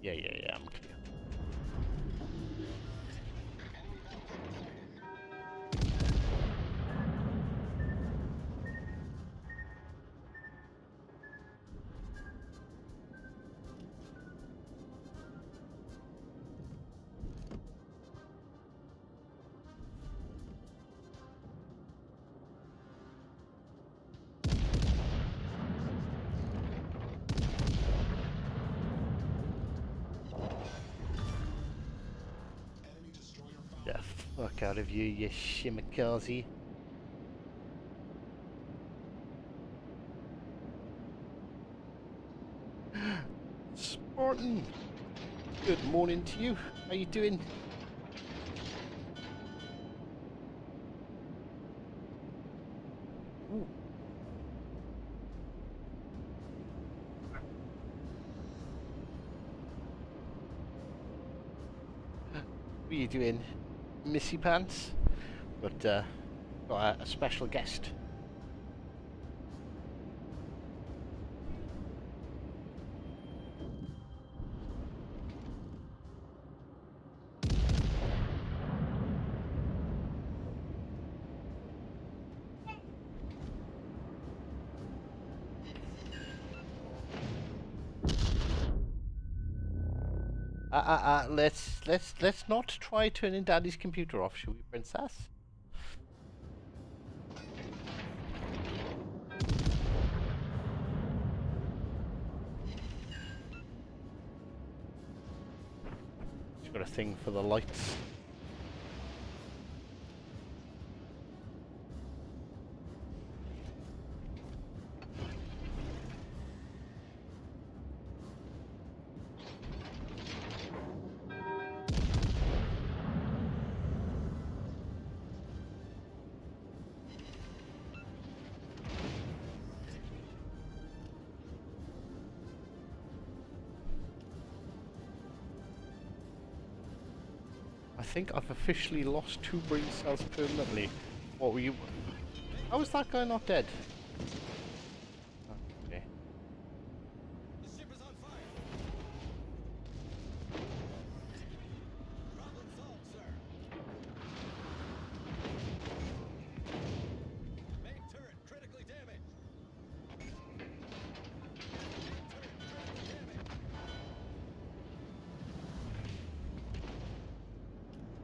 Yeah, I'm clear. The fuck out of you, you shimikaze. Spartan! Good morning to you. How you doing? Ooh. What are you doing, Missy Pants? But got a special guest. Let's not try turning Daddy's computer off, shall we, Princess? She's got a thing for the lights. I think I've officially lost 2 brain cells permanently. What were you... How is that guy not dead? Okay. The ship is on fire. Problem solved, sir. Main turret critically damaged. Main turret critically damaged.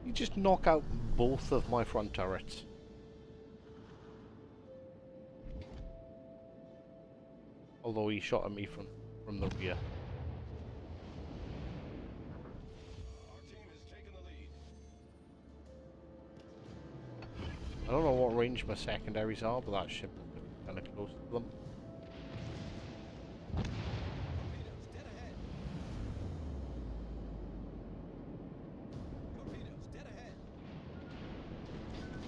You just knock out both of my front turrets. Although he shot at me from the rear. Our team is taking the lead. I don't know what range my secondaries are, but that ship is kind of close to them. Torpedoes dead ahead. Torpedoes dead ahead. Torpedoes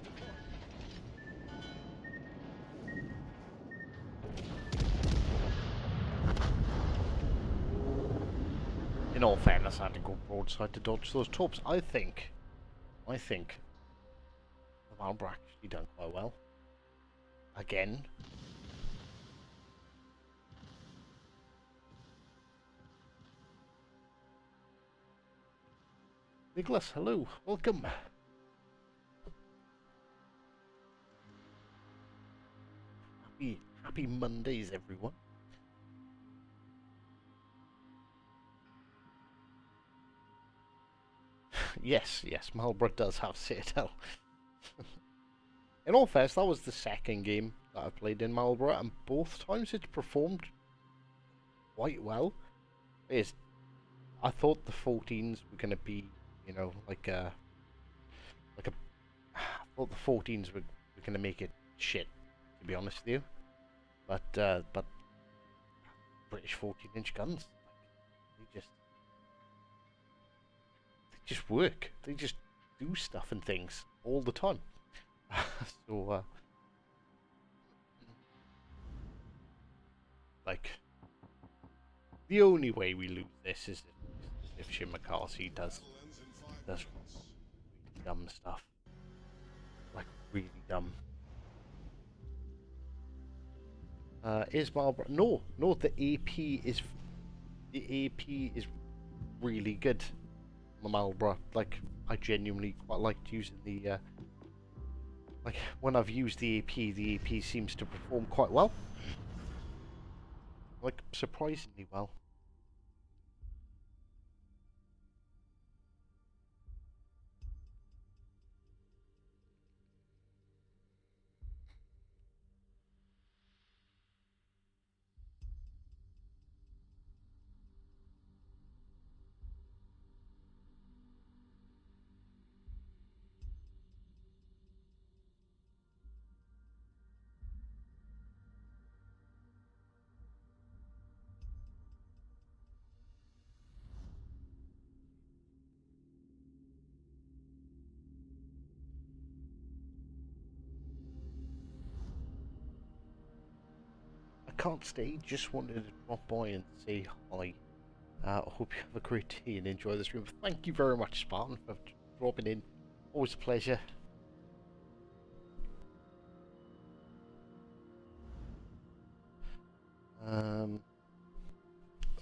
deployed. In all fairness, I had to go broadside to dodge those torps. I think the Marlborough actually done quite well. Again. Nicholas, hello, welcome. Happy Mondays, everyone. Yes, Marlborough does have Citadel. In all fairness, that was the second game that I played in Marlborough, and both times it performed quite well. I thought the 14s were going to be, you know, I thought the 14s were going to make it shit, to be honest with you. But British 14-inch guns, they just work. They just do stuff and things all the time. So, like, the only way we lose this is if Shin McCarthy does really dumb stuff, like really dumb. Is Marlborough? No, the AP is really good. The Marlborough, like, I genuinely quite liked using the like when I've used the AP seems to perform quite well, like surprisingly well. I can't stay, just wanted to drop by and say hi. I hope you have a great day and enjoy the stream. Thank you very much, Spartan, for dropping in. Always a pleasure.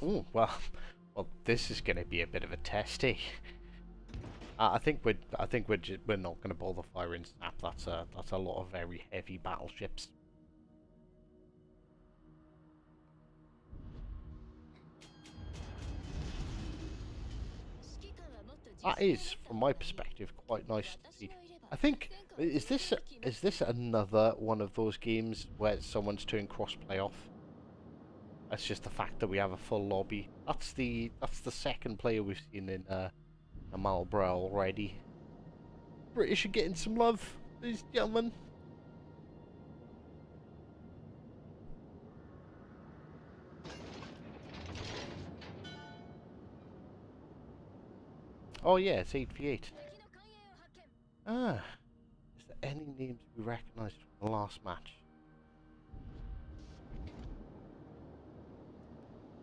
Oh well, this is going to be a bit of a testy. I think we're not going to bother firing snap. That's a lot of very heavy battleships. That is, from my perspective, quite nice to see. I think is this another one of those games where someone's turned crossplay off? That's just the fact that we have a full lobby. That's the second player we've seen in Marlborough already. British are getting some love, ladies and gentlemen. Oh yeah, it's 8v8. Ah, is there any names we recognise from the last match?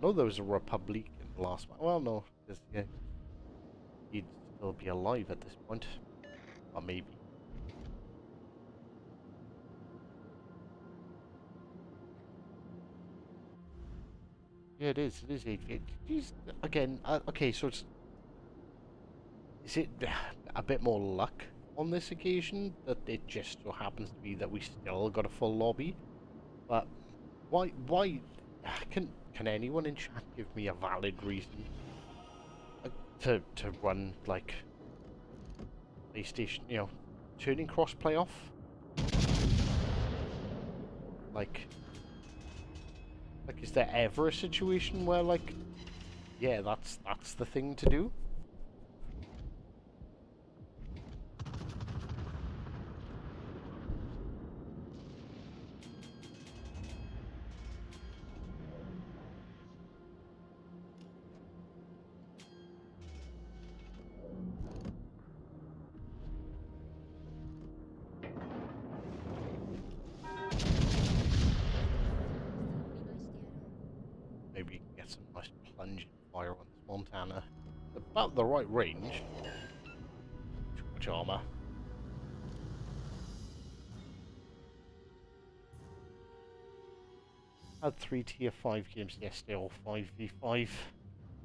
No, there was a Republic in the last match. Well, no, because yeah, he'd still be alive at this point. Or maybe. Yeah, it is. It is 8v8. Jeez, again, okay, so is it a bit more luck on this occasion that it just so happens to be that we still got a full lobby? But why can anyone in chat give me a valid reason to run like PlayStation, you know, turning crossplay off? Like is there ever a situation where like, yeah, that's the thing to do? Maybe you can get some nice plunging fire on this Montana. About the right range. Too much armor. Had 3 tier 5 games yesterday, all 5v5.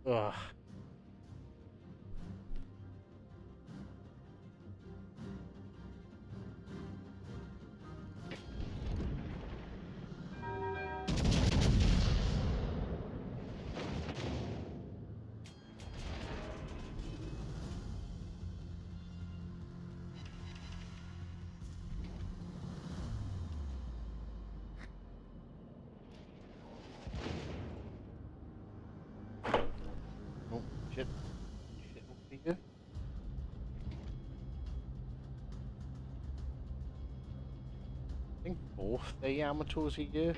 Ugh. Oh, shit. Shit over here. I think both the Yamatos are here.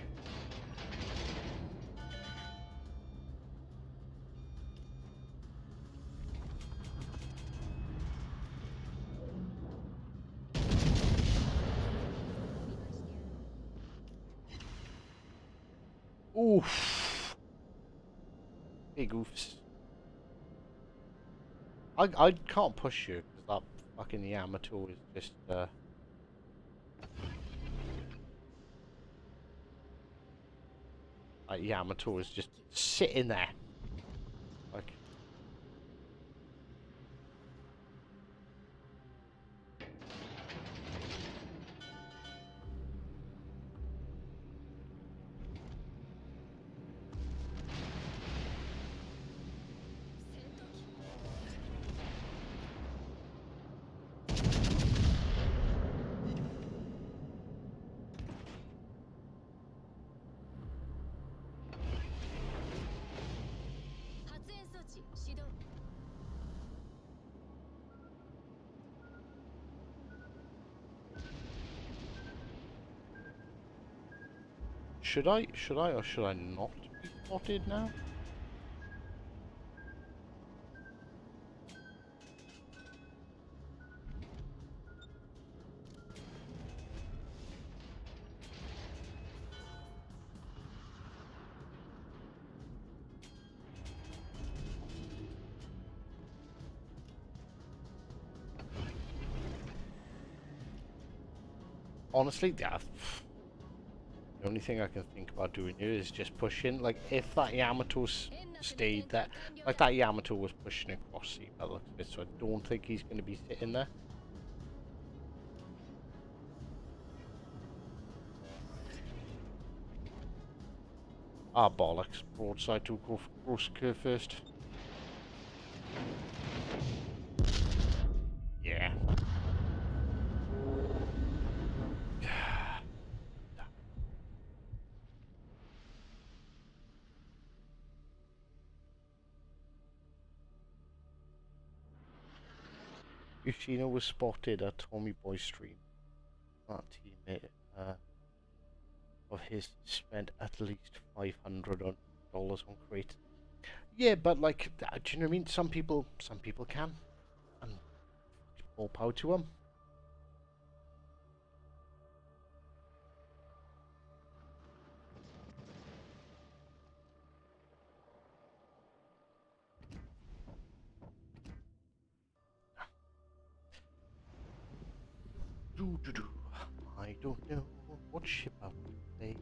Oof. Big oofs. I can't push you because that fucking Yamato is just that Yamato is just sitting there. Like should I or should I not be spotted now? honestly, yeah. The only thing I can think about doing here is just pushing. Like, if that Yamato's stayed there, like that Yamato was pushing across the by the looks of it, so I don't think he's going to be sitting there. Ah, bollocks. Broadside to gross curve first. Yeah. Yoshino was spotted at Tommy Boy's stream. That teammate of his spent at least $500 on crate. Yeah, but like, do you know what I mean? Some people can, and more power to them. I don't know what ship I want to play.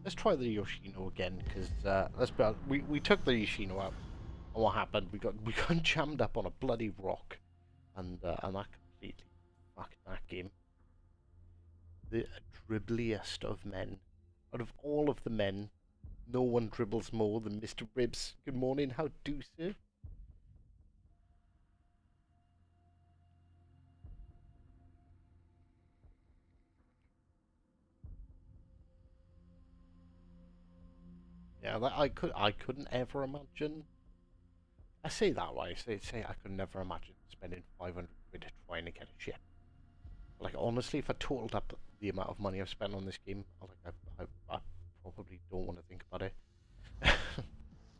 Let's try the Yoshino again, because let's be honest, we took the Yoshino out, and what happened? We got jammed up on a bloody rock, and that completely fucked that game. The dribbliest of men, out of all of the men, no one dribbles more than Mr. Ribs. Good morning, how do, sir? Yeah, that I couldn't ever imagine. I say that way. Say I could never imagine spending 500 quid trying to get a ship. Like honestly, if I totaled up the amount of money I've spent on this game, I probably don't want to think about it.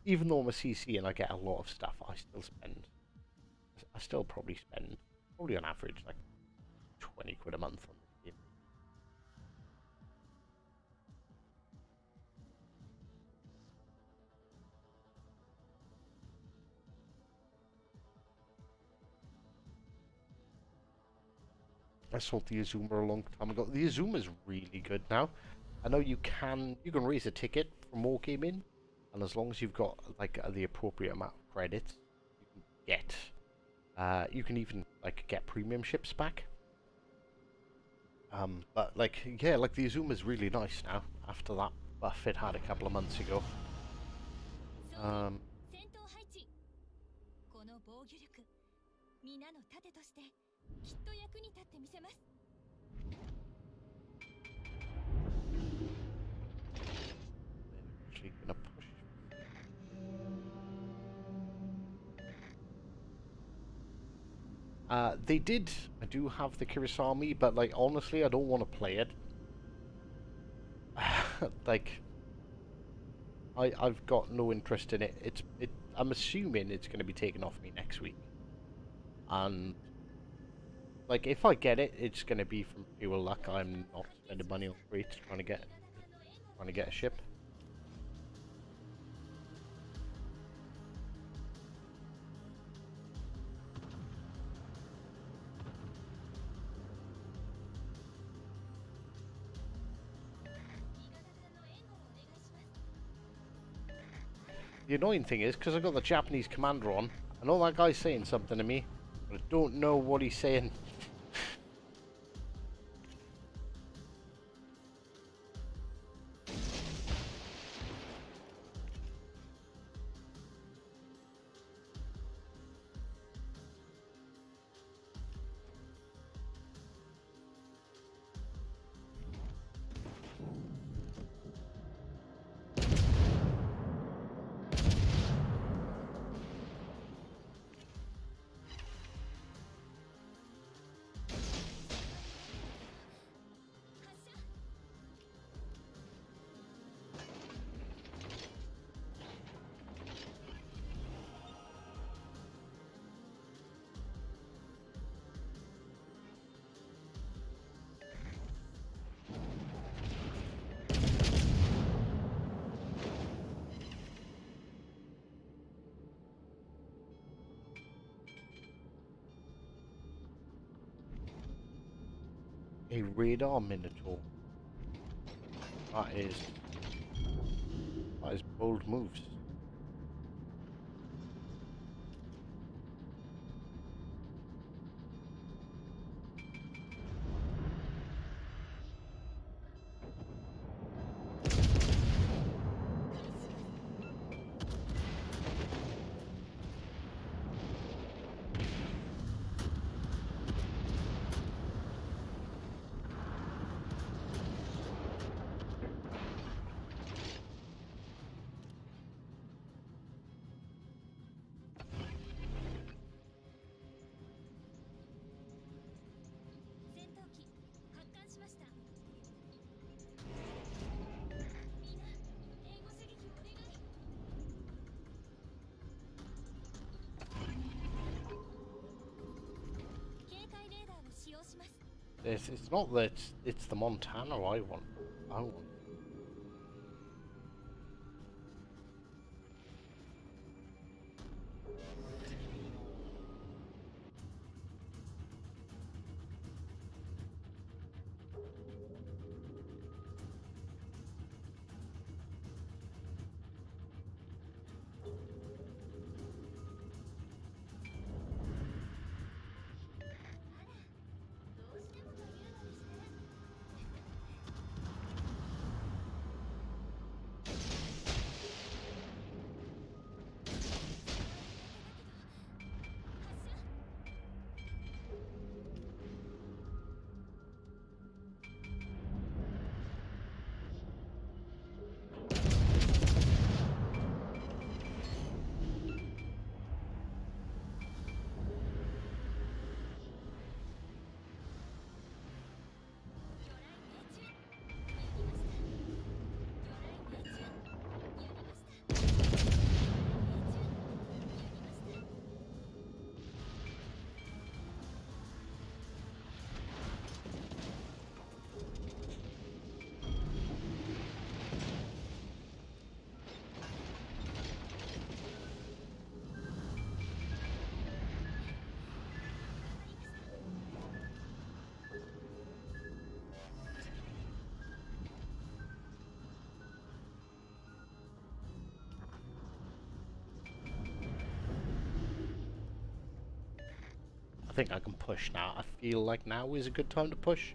Even though I'm a CC and I get a lot of stuff, I still probably spend on average like 20 quid a month on this game. I sold the Azuma a long time ago. The Azuma is really good now. I know you can raise a ticket for more gaming, and as long as you've got like the appropriate amount of credits, you can get you can even like get premium ships back. But like yeah, like the Azuma is really nice now after that buff it had a couple of months ago. Um, actually gonna push. They did. I do have the Kirisami, but like honestly, I don't want to play it. Like, I've got no interest in it. I'm assuming it's going to be taken off me next week, and like if I get it, it's going to be from pure luck. I'm not spending money on crates trying to get a ship. The annoying thing is, because I got the Japanese commander on, I know that guy's saying something to me, but I don't know what he's saying. A radar minotaur. That is bold moves. It's not that it's the Montana I want. I want. I think I can push now. I feel like now is a good time to push.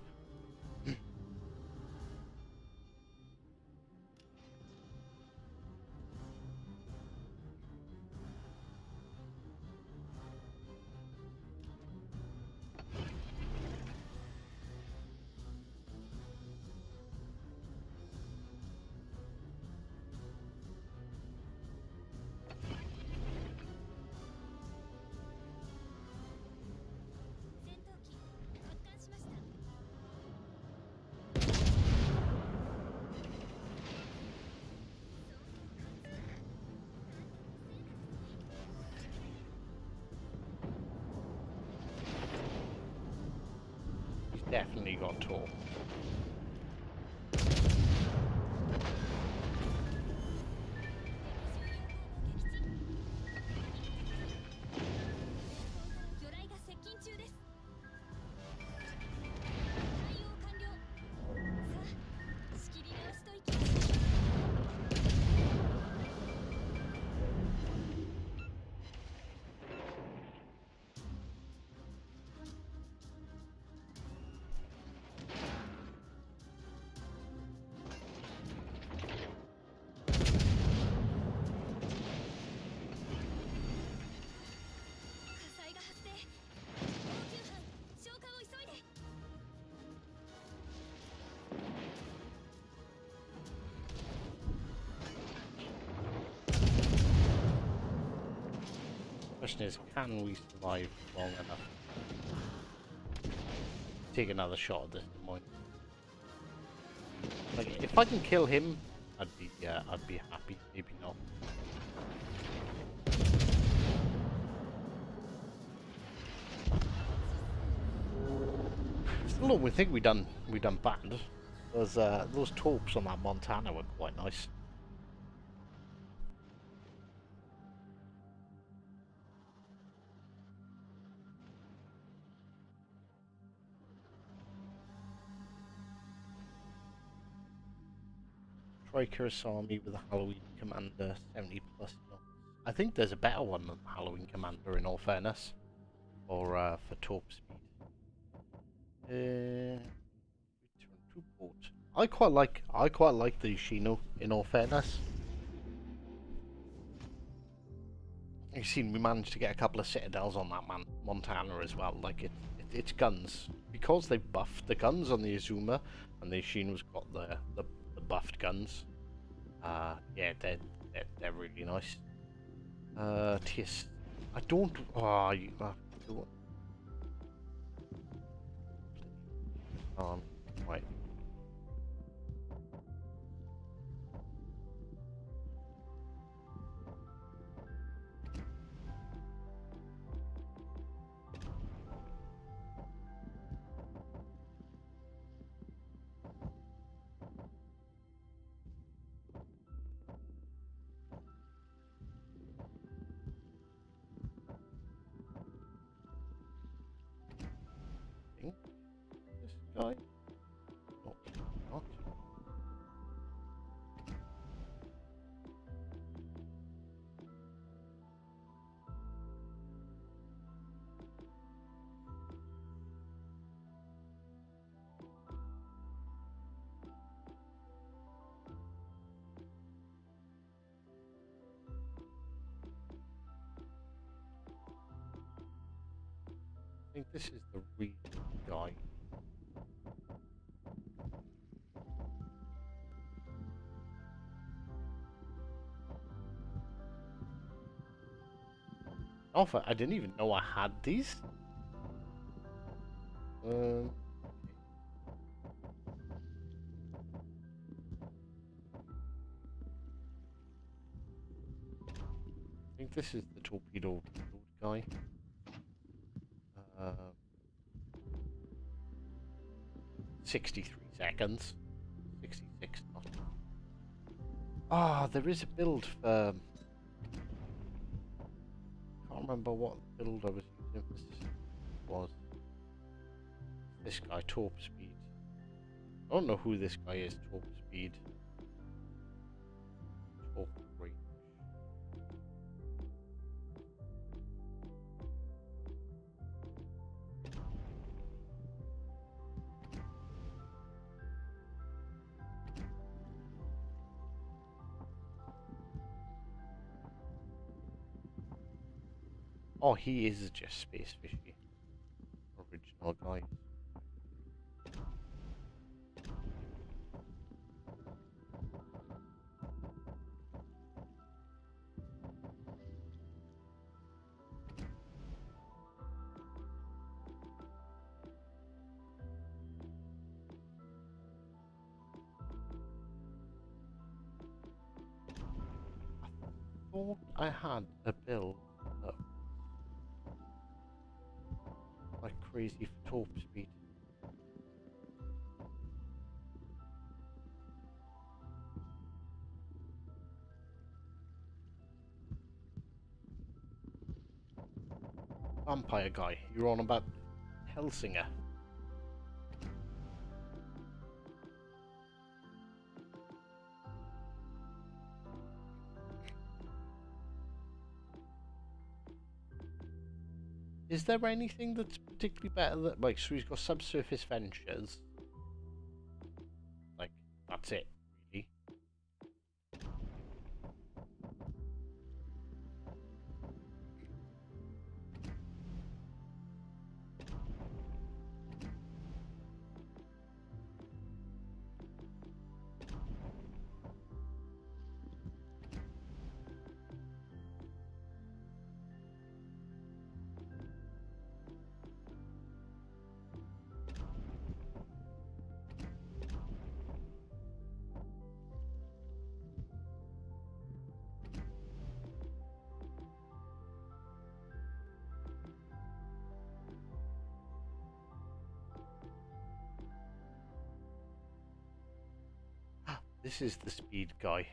Definitely got tall. Question is, can we survive long enough? Take another shot at this point. Like, if I can kill him, I'd be happy. Maybe not. Still don't think we done bad. Those torps on that Montana were quite nice. Troy Kurosami with a Halloween Commander, 70 plus knots. I think there's a better one than the Halloween Commander, in all fairness, or for torp speed. Return to port. I quite like the Yoshino, in all fairness. You've seen we managed to get a couple of citadels on that Montana as well. Like it's guns, because they buffed the guns on the Azuma, and the Yoshino's got the buffed guns. Yeah, they're really nice. TS, I don't. Oh, you don't. Right. This guy. Oh, not. I think this is the real guy. Alpha, I didn't even know I had these. I think this is the torpedo guy. 63 seconds. 66 knots. Ah, there is a build for... can't remember what build I was using. This was this guy, torp speed. I don't know who this guy is, torp speed. Torp range. Oh, he is just space fishy. Original guy. I thought I had a build that like crazy for torp speed. Vampire guy, you're on about Hellsinger. Is there anything that's particularly better than, like, so he's got subsurface ventures? Like, that's it, really. This is the speed guy.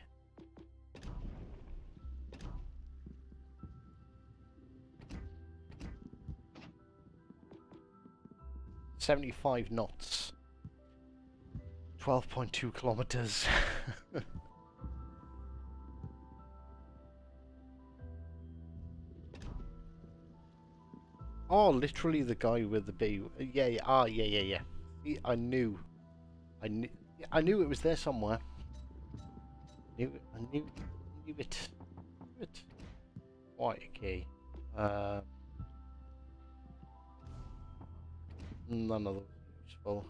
.75 knots. 12.2 kilometers. Oh, literally the guy with the bee. Yeah, yeah, ah, yeah, yeah, yeah. See, I knew, yeah, I knew it was there somewhere. I knew it. Knew it. Right, okay. None of those are useful.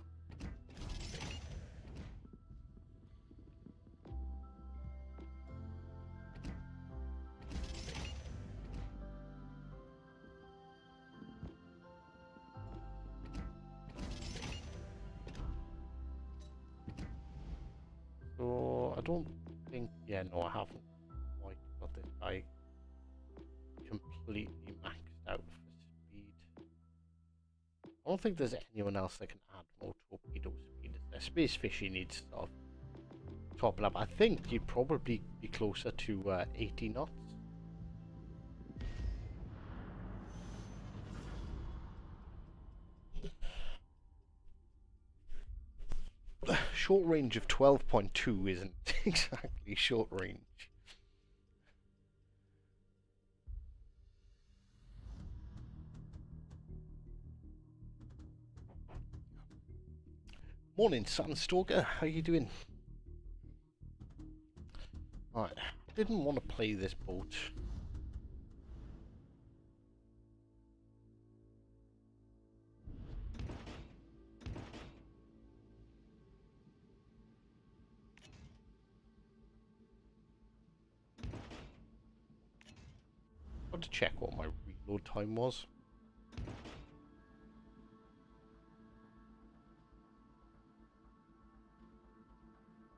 So I don't think. Yeah, no, I haven't quite got this guy completely maxed out for speed. I don't think there's anyone else that can add more torpedo speed. The space fishy needs sort of topping up. I think you'd probably be closer to 80 knots. Short range of 12.2 isn't exactly short range. Morning, Sandstalker. How you doing? Right, didn't want to play this boat. I had to check what my reload time was.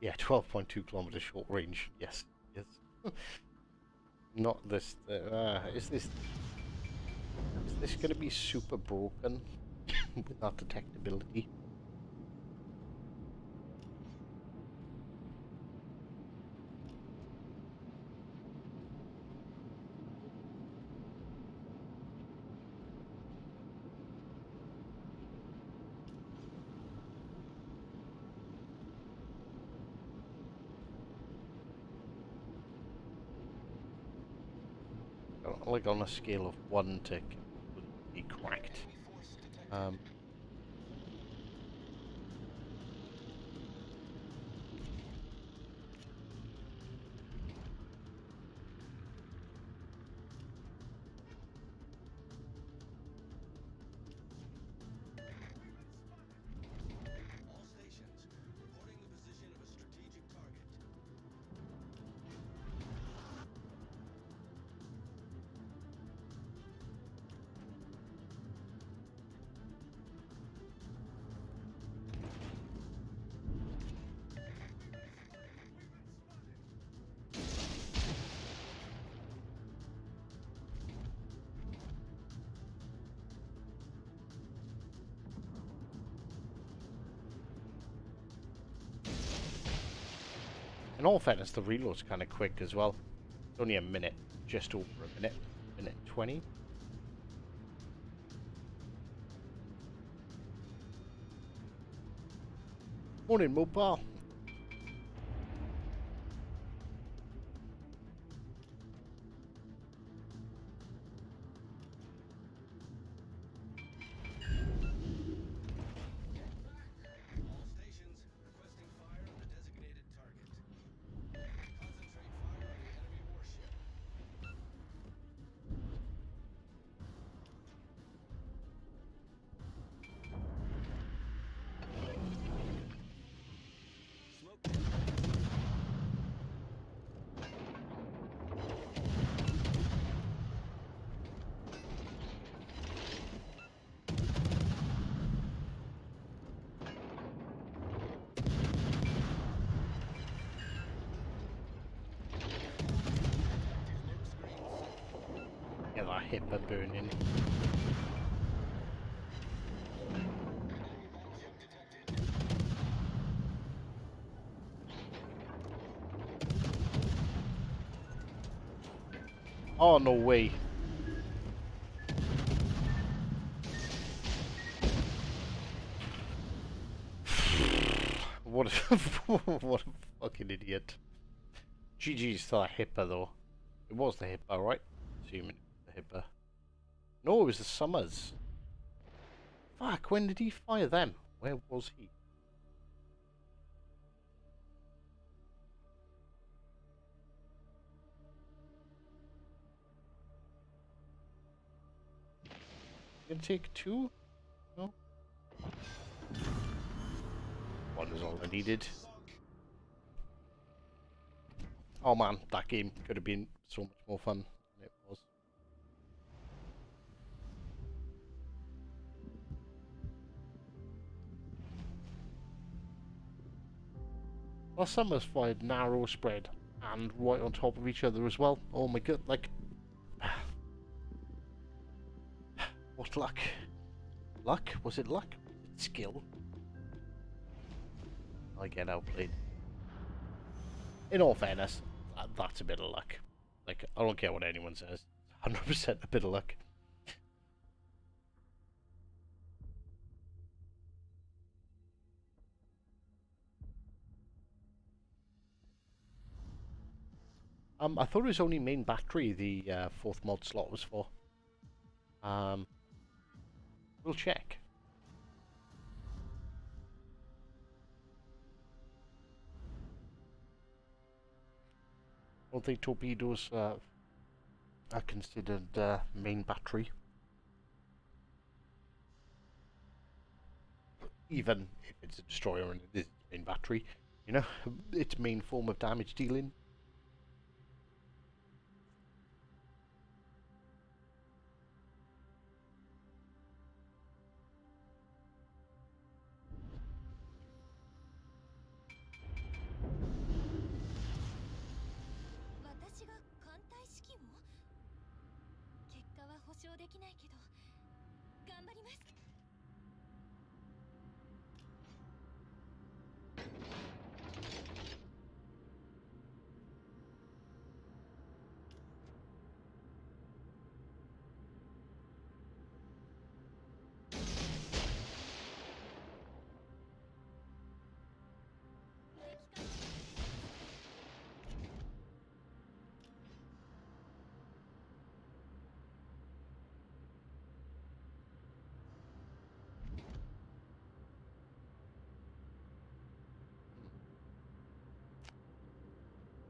Yeah, 12.2 kilometers short range. Yes, yes. Not this. Is this going to be super broken without detectability? Like on a scale of 1 to completely cracked. All stations, reporting the position of a strategic target. In all fairness, the reload's kind of quick as well. It's only a minute, just over a minute, minute 20. Morning, Mopar. All stations, requesting fire on the designated target. Concentrate fire on the enemy warship. Smoke. Yeah, that hipper burning. Oh, no way. What a, what a fucking idiot. GG's to that hipper though. It was the hipper, right? Assuming it was the hipper. No, it was the Summers. Fuck, when did he fire them? Where was he? Gonna take 2? No? 1 is all I needed. Oh man, that game could have been so much more fun than it was. Our Summers fired narrow spread and right on top of each other as well. Oh my god, like... What luck? Luck? Was it luck? Was it skill? I get outplayed. In all fairness, that's a bit of luck. Like, I don't care what anyone says. 100% a bit of luck. I thought it was only main battery the 4th mod slot was for. We'll check. I don't think torpedoes are considered main battery. Even if it's a destroyer and it is main battery, you know, its main form of damage dealing.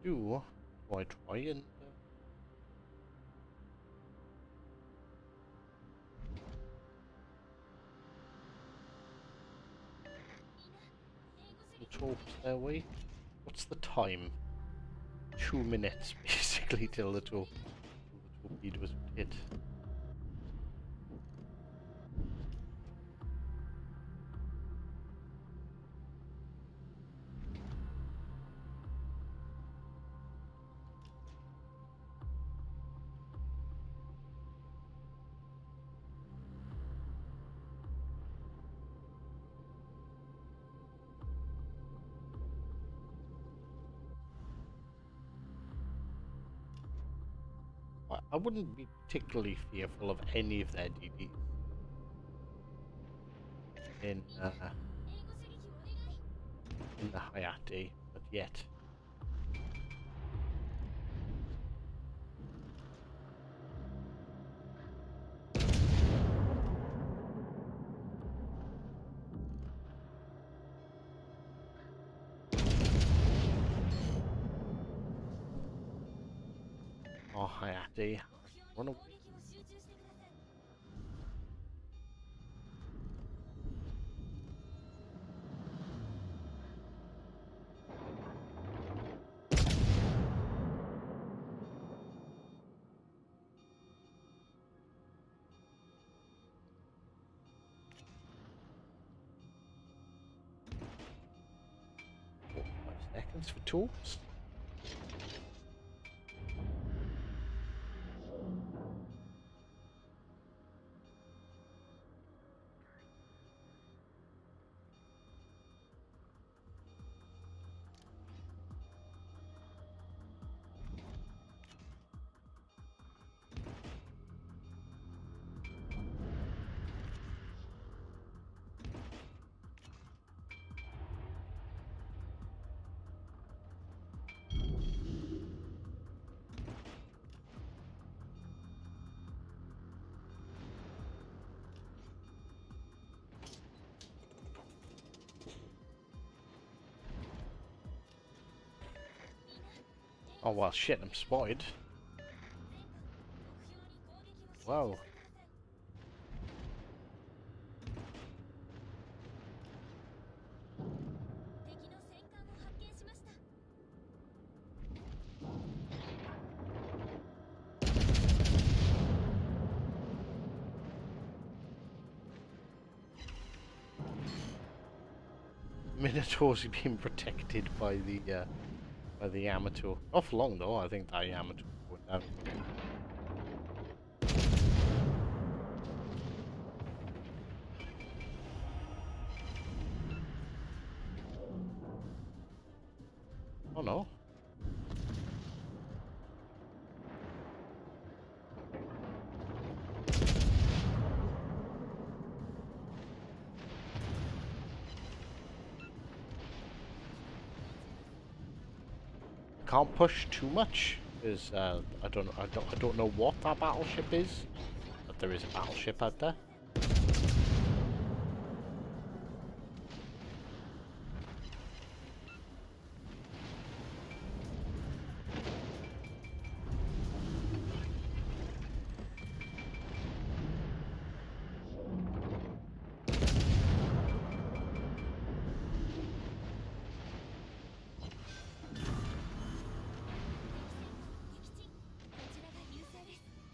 Do I try and talk their way? What's the time? 2 minutes basically till the torpedoes hit. I wouldn't be particularly fearful of any of their DDs in the Hayate, but yet. Oh, Hayate, run away. Oh, 5 seconds for tools. Oh well, shit, I'm spotted. Wow. Minotaur's being protected by the amateur. Not for long though. I think that amateur went down. Oh no. Can't push too much because I don't know what that battleship is, but there is a battleship out there.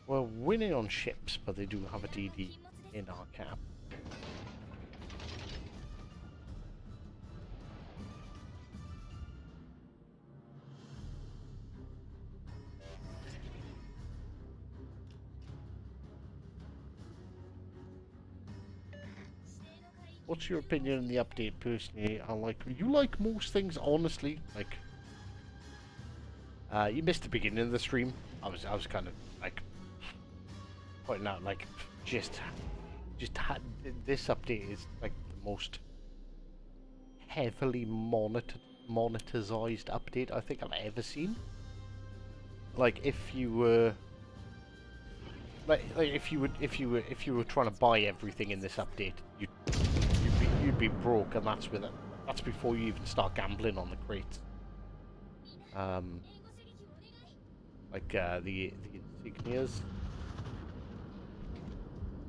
We're winning on ships, but they do have a DD in our camp. What's your opinion on the update? Personally, you like most things, honestly. Like, you missed the beginning of the stream. I was kind of like pointing out like just had this update is like the most heavily monetized update I think I've ever seen. Like if you were if you were trying to buy everything in this update, you'd be broke, and that's with it. That's before you even start gambling on the crates. Like the insignias.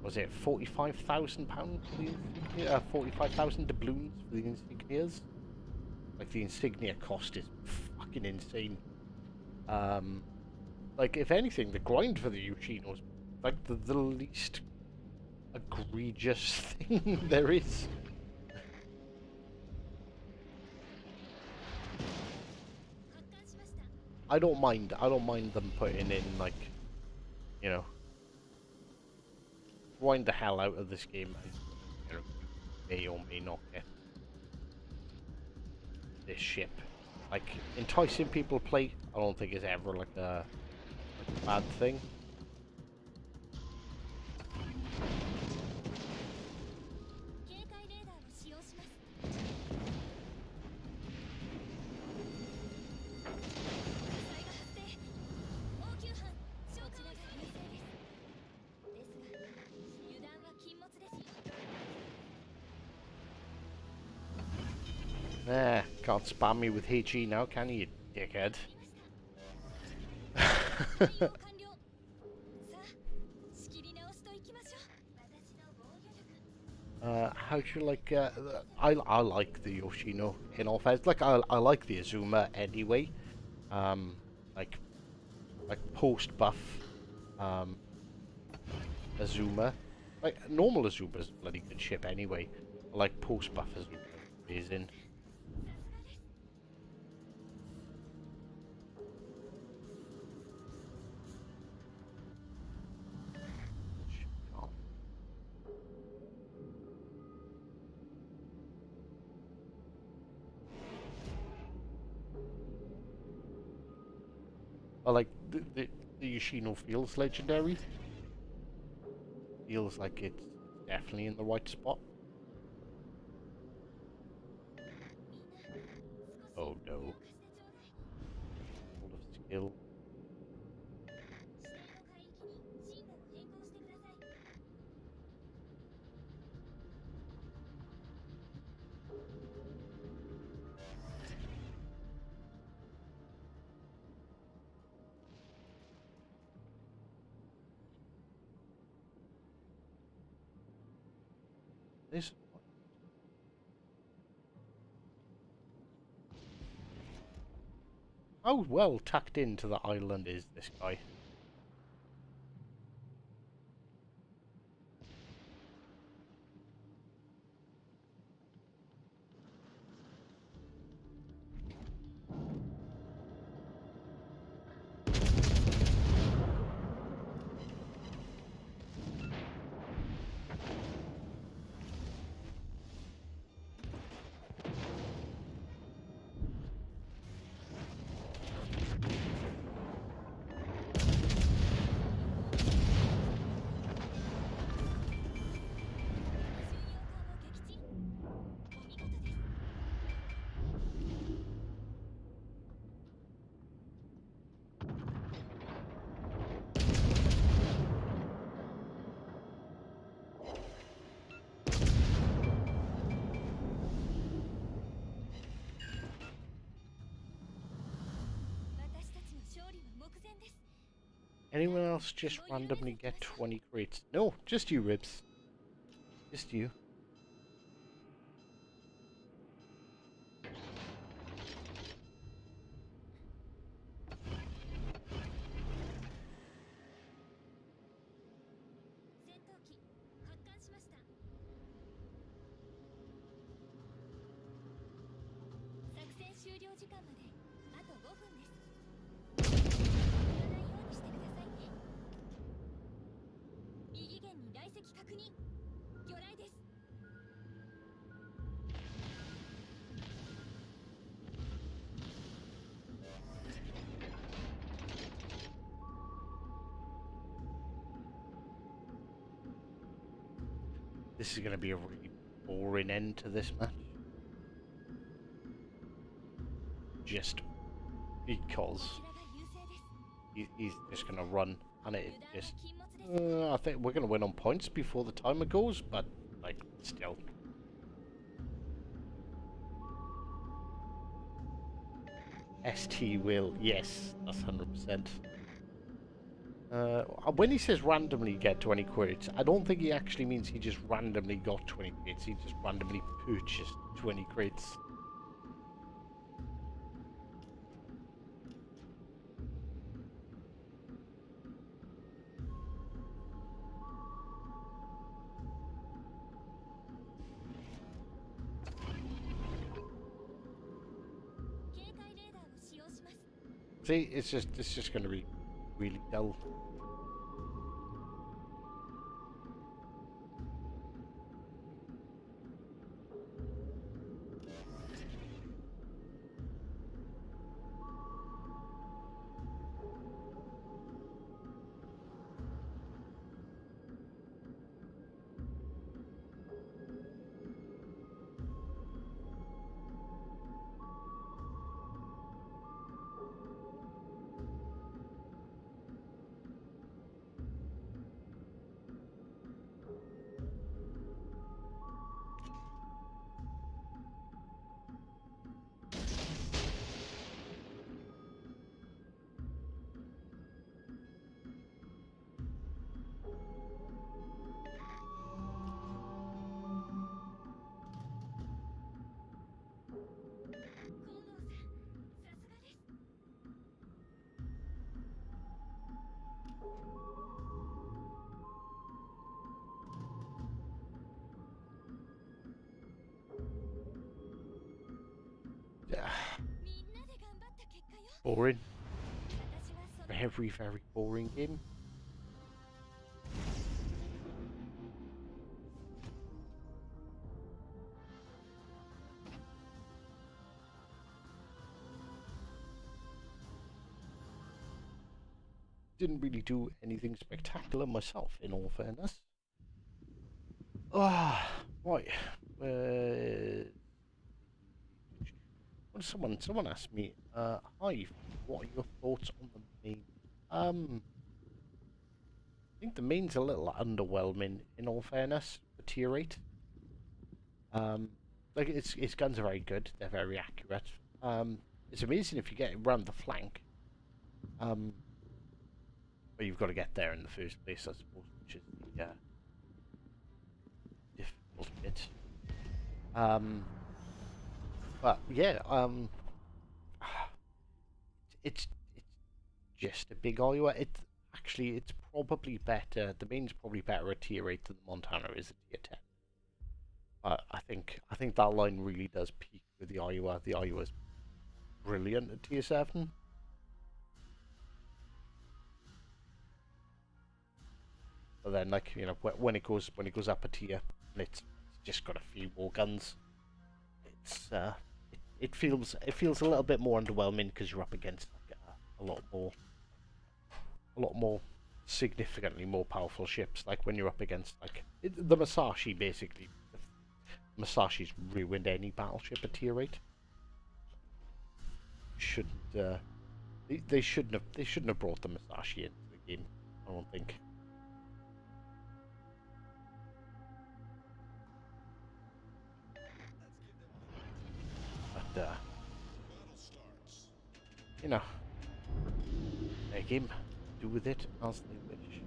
Was it £45,000 for the insignia? 45,000 doubloons for the insignias. Like the insignia cost is fucking insane. Like if anything, the grind for the Yoshino is like the least egregious thing there is. I don't mind them putting in like, you know, grind the hell out of this game, and you know, may or may not get this ship. Like enticing people to play, I don't think is ever like a bad thing. Can't spam me with HE now, can you, dickhead? How do you like, I like the Yoshino in all fairness. Like, I like the Azuma anyway. Like post-buff, Azuma. Like, normal Azuma's a bloody good ship anyway. I like post-buff Azuma is in. I like the Yoshino feels legendary. Feels like it's definitely in the right spot. Oh no. Full of skill. this. How well tucked into the island is this guy? Anyone else just randomly get 20 crates? No, just you, Ribs. Just you. This is going to be a really boring end to this match. Just because he's just going to run, and it just... I think we're going to win on points before the timer goes, but, like, still. ST will, yes, that's 100%. When he says randomly get 20 crates, I don't think he actually means he just randomly got 20 crates. He just randomly purchased 20 crates. See, it's just going to be really dull. Boring. Very, very boring game. Didn't really do anything spectacular myself, in all fairness. Ah, right. Someone asked me, hi, what are your thoughts on the main? I think the main's a little underwhelming, in all fairness, for tier 8. Like, its guns are very good, they're very accurate. It's amazing if you get around the flank. But you've got to get there in the first place, I suppose, which is the difficult bit. But yeah, it's just a big Iowa. It's probably better. The main's probably better at tier 8 than the Montana is at tier 10. I think that line really does peak with the Iowa. The Iowa's brilliant at tier 7. But then, like, you know, when it goes up a tier, and it's just got a few more guns. It feels a little bit more underwhelming because you're up against like a lot more significantly more powerful ships. Like when you're up against like the Masashi, basically. Masashi's ruined any battleship at tier 8. Shouldn't they shouldn't have brought the Masashi into the game. I don't think. But you know, their game. Do with it as they wish.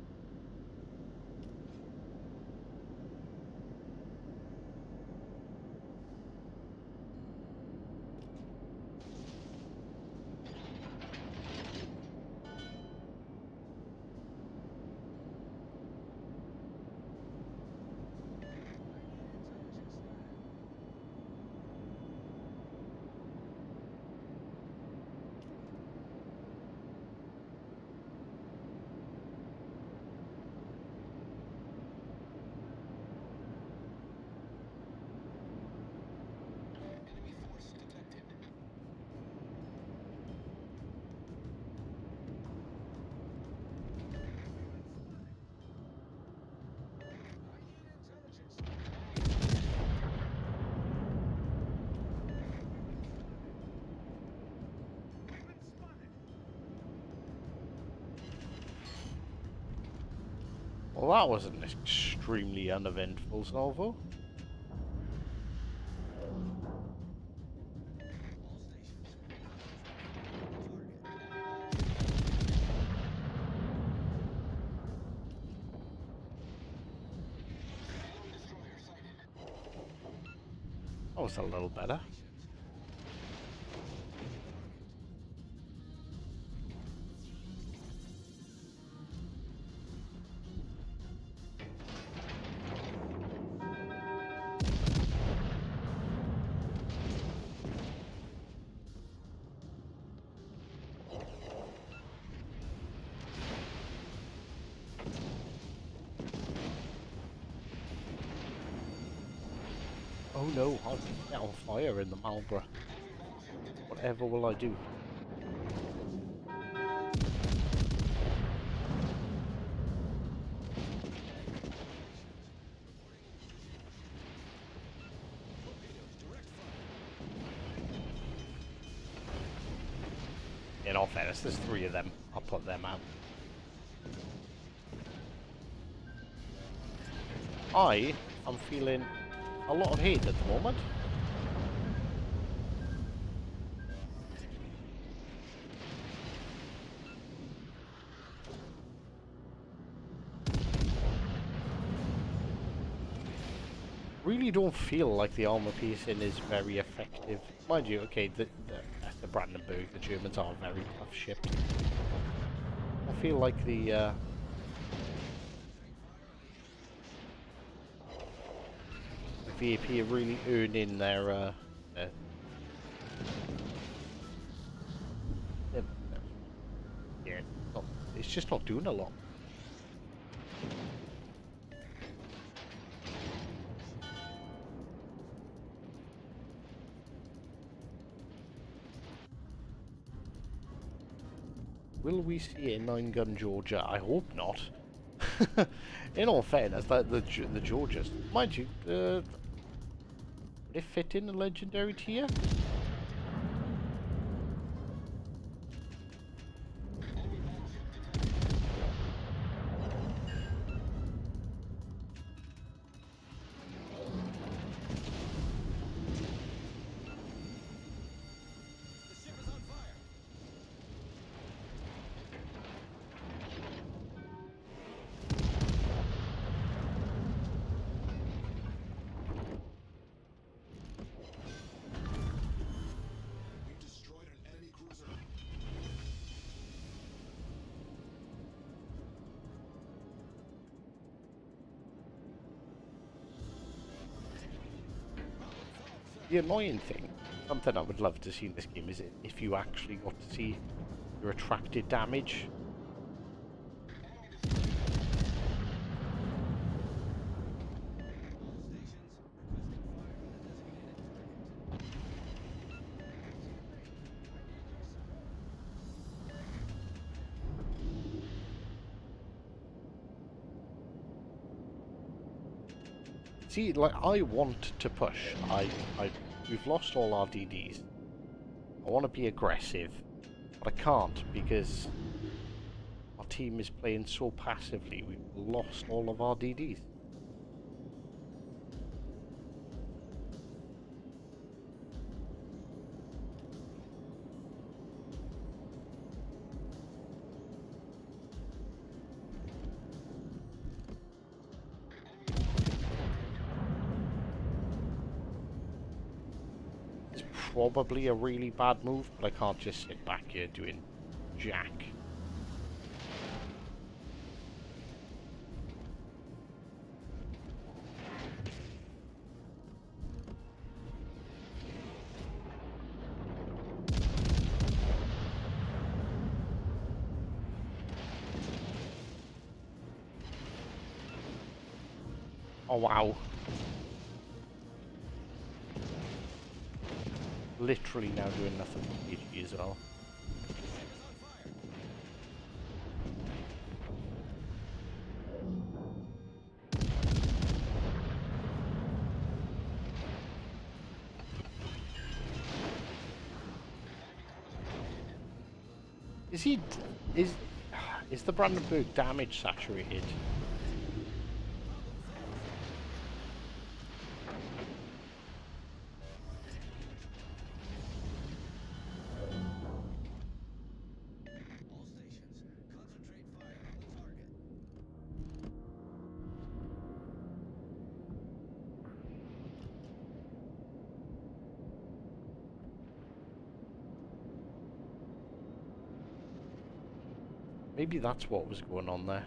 Well, that was an extremely uneventful salvo. That was a little better. Oh no, I'll get on fire in the Marlborough. Whatever will I do? In all fairness, there's 3 of them. I'll put them out. I am feeling a lot of hate at the moment. Really don't feel like the armor piercing is very effective. Mind you, okay, the Brandenburg, the Germans are a very tough ship. I feel like the VAP are really earning their yeah, it's just not doing a lot. Will we see a 9-gun Georgia? I hope not. In all fairness, the Georgias, mind you, would it fit in a legendary tier? The annoying thing, something I would love to see in this game, is if you actually got to see your attracted damage. See, like, I want to push. We've lost all our DDs. I want to be aggressive, but I can't because our team is playing so passively. We've lost all of our DDs. Probably a really bad move, but I can't just sit back here doing jack. Oh wow. Literally now doing nothing but PG as well. Is the Brandenburg damage saturated? Maybe that's what was going on there.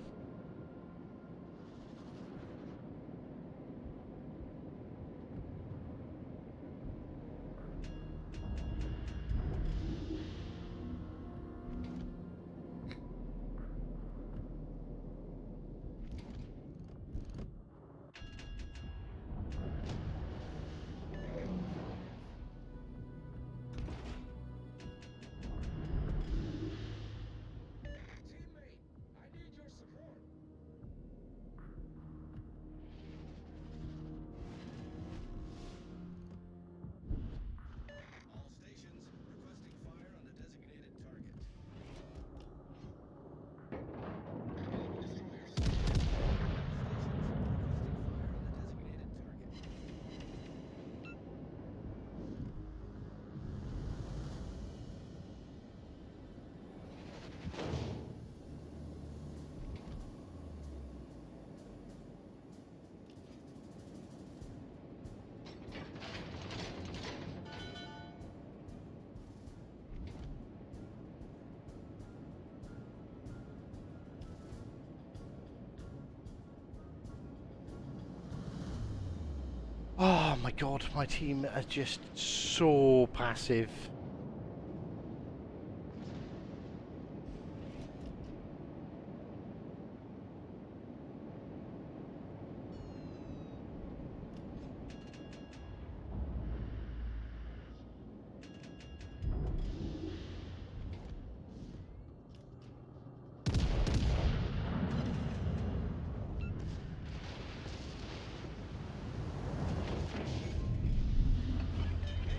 Oh my god, my team are just so passive.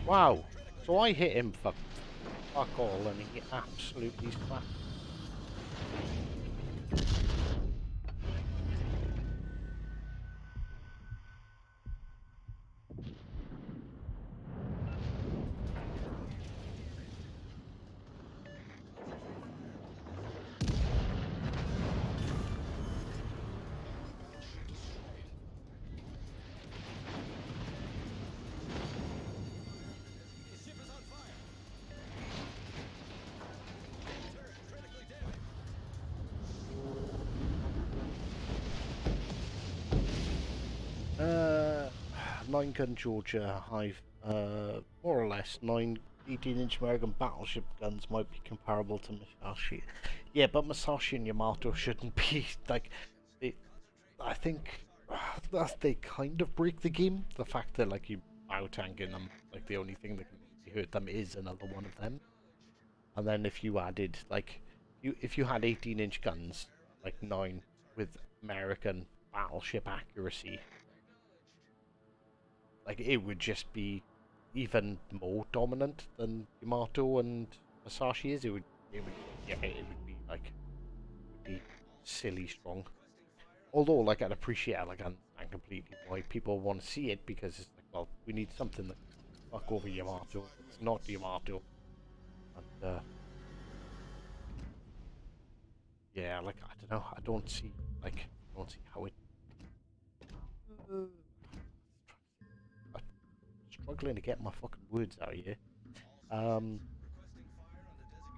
Wow, so I hit him for fuck all and he absolutely slapped. Nine gun Georgia, Hive more or less, 18-inch American battleship guns might be comparable to Musashi. Yeah, but Musashi and Yamato shouldn't be, like, they, I think that they kind of break the game. The fact that, like, you bow tanking them, like, the only thing that can really hurt them is another one of them. And then if you added, like, if you had 18-inch guns, like 9 with American battleship accuracy, like, it would just be even more dominant than Yamato and Masashi is. Yeah, it would be like, it would be silly strong. Although, like, I'd appreciate, like, I understand completely why people want to see it, because it's like, well, we need something that can fuck over Yamato. It's not Yamato, and yeah, like, I don't know. I don't see, like, I don't see how it. I'm struggling to get my fucking words out here. Um,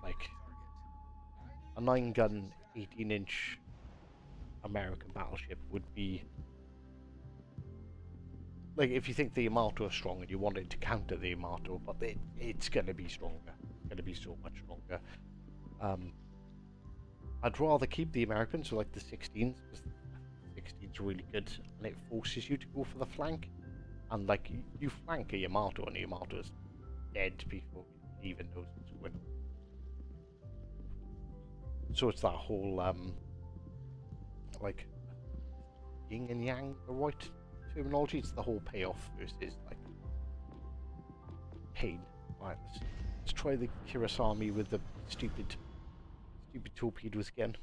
like a 9-gun, 18-inch American battleship would be like, if you think the Yamato is strong and you want it to counter the Yamato, but it's going to be stronger. It's going to be so much stronger. I'd rather keep the Americans, so like the 16s, because the 16s are really good, and it forces you to go for the flank. And like, you flank a Yamato, and the Yamato is dead before it even knows it's going. So it's that whole like, yin and yang, the right terminology. It's the whole payoff versus, like, pain. Right, let's try the Kirasami with the stupid torpedoes again.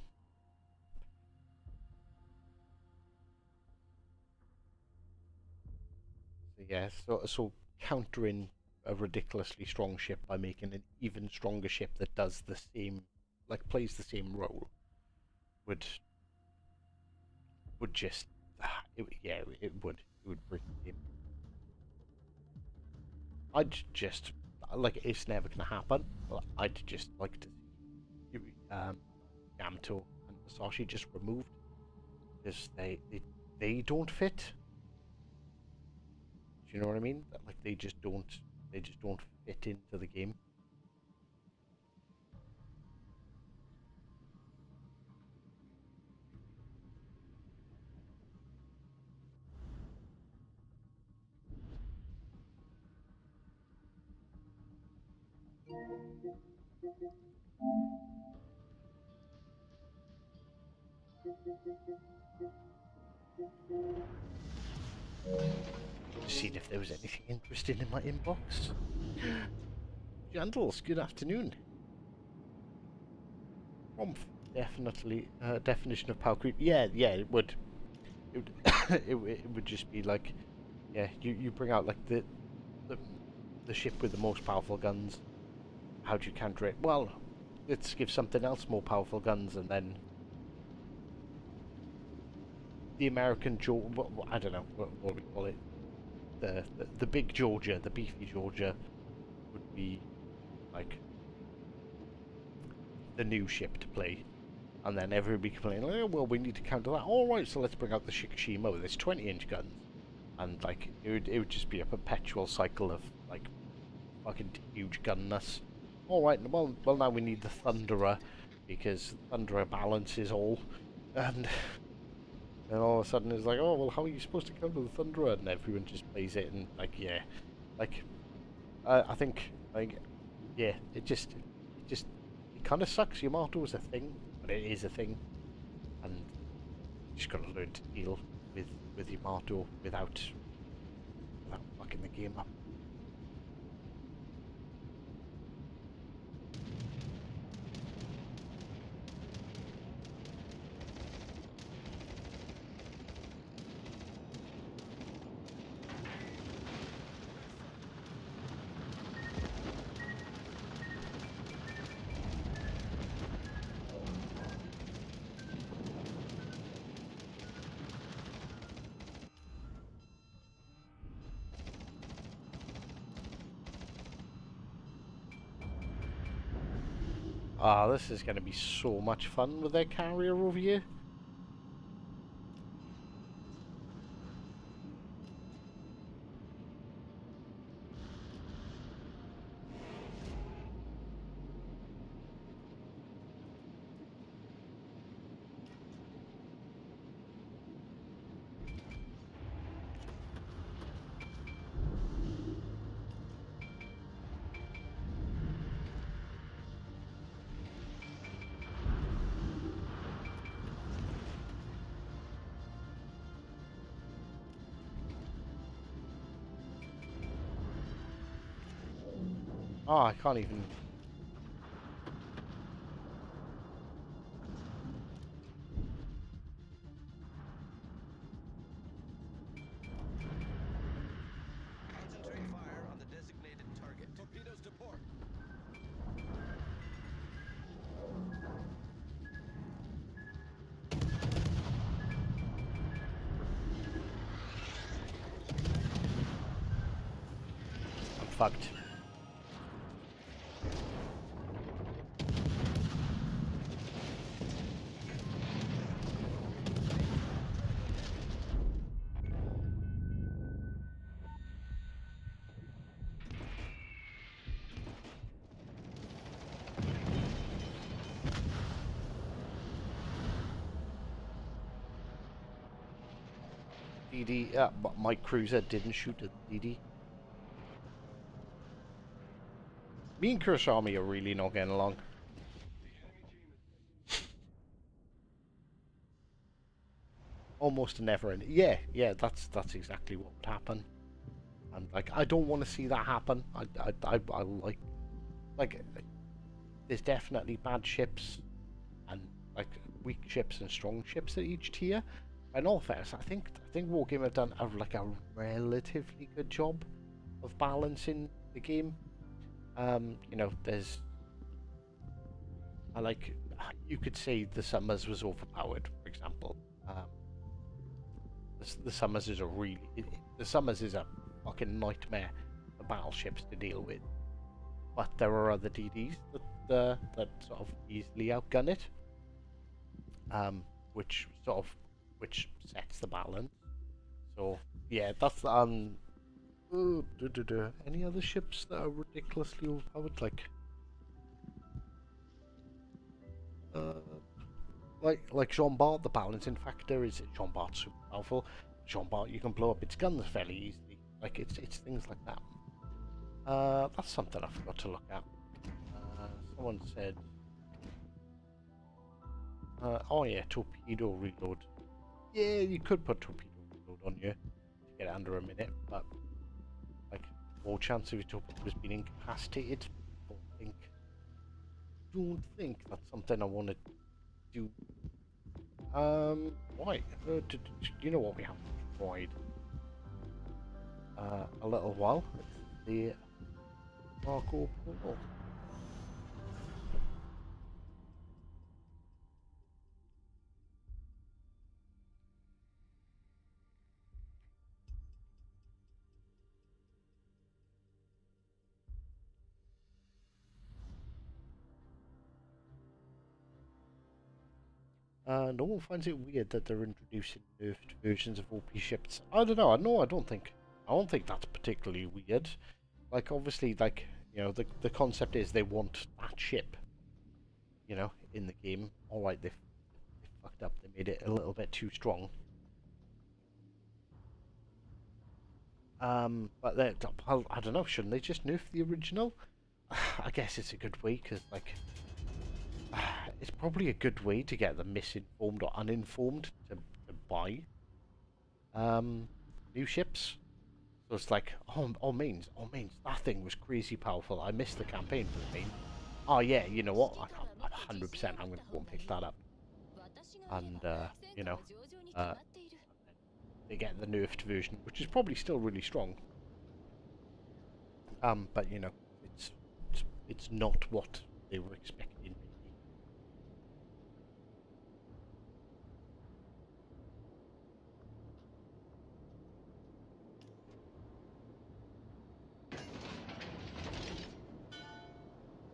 So yeah, so countering a ridiculously strong ship by making an even stronger ship that does the same, like, plays the same role, would just yeah, it would break the game. I'd just, like, it's never gonna happen, but I'd just like to see Yamato and Masashi just removed, because they don't fit. Do you know what I mean? Like, they just don't fit into the game. Just seeing if there was anything interesting in my inbox. Jandals, good afternoon. Rumpf, definitely. Definition of power creep. Yeah, it would. It would, it would just be like, yeah, you bring out, like, the the ship with the most powerful guns. How do you counter it? Well, let's give something else more powerful guns, and then the American I don't know what we call it. The big Georgia, the beefy Georgia, would be like the new ship to play, and then everybody complaining, oh, well, we need to counter that. All right, so let's bring out the Shikishima with its 20-inch guns, and like, it would just be a perpetual cycle of, like, fucking huge gunness. All right, well now we need the Thunderer, because Thunderer balances all, and then all of a sudden it's like, oh, well, how are you supposed to counter the Thunderer? And everyone just plays it, and like, yeah, like, I think, like, yeah, it kind of sucks. Yamato is a thing, but it is a thing, and you just gotta learn to deal with Yamato without fucking the game up. Ah, this is gonna be so much fun with their carrier over here. Oh, I can't even. Concentrate fire on the designated target. Torpedoes to port. I'm fucked. DD, but my cruiser didn't shoot at DD. Me and Chris Army are really not getting along. Almost never ending. Yeah, that's exactly what would happen. And like, I don't want to see that happen. I like, there's definitely bad ships and like weak ships and strong ships at each tier. In all fairness, I think Wargame have done a relatively good job of balancing the game. You know, there's like, you could say the Summers was overpowered, for example. The Summers is the Summers is a fucking nightmare for battleships to deal with. But there are other DDs that sort of easily outgun it. Which sets the balance. So yeah, that's any other ships that are ridiculously overpowered, like Jean Bart, the balancing factor is Jean Bart's super powerful. Jean Bart, you can blow up its guns fairly easily. Like it's things like that. That's something I forgot to look at. Someone said, oh yeah, torpedo reload. Yeah, you could put torpedo reload on you to get it under a minute, but like more chance of your torpedoes being incapacitated. Don't think that's something I want to do. Why? You know what we haven't tried a little while. It's the Marco Polo. No one finds it weird that they're introducing nerfed versions of OP ships. I don't know. I don't think that's particularly weird. Like obviously, like you know, the concept is they want that ship. You know, in the game. All right, they fucked up. They made it a little bit too strong. But I don't know. Shouldn't they just nerf the original? I guess it's a good way because like. It's probably a good way to get the misinformed or uninformed to buy new ships. So it's like, oh mains, that thing was crazy powerful. I missed the campaign for the main. Oh yeah, you know what? I'm 100%. I'm gonna go and pick that up. And you know, they get the nerfed version, which is probably still really strong. But you know, it's not what they were expecting.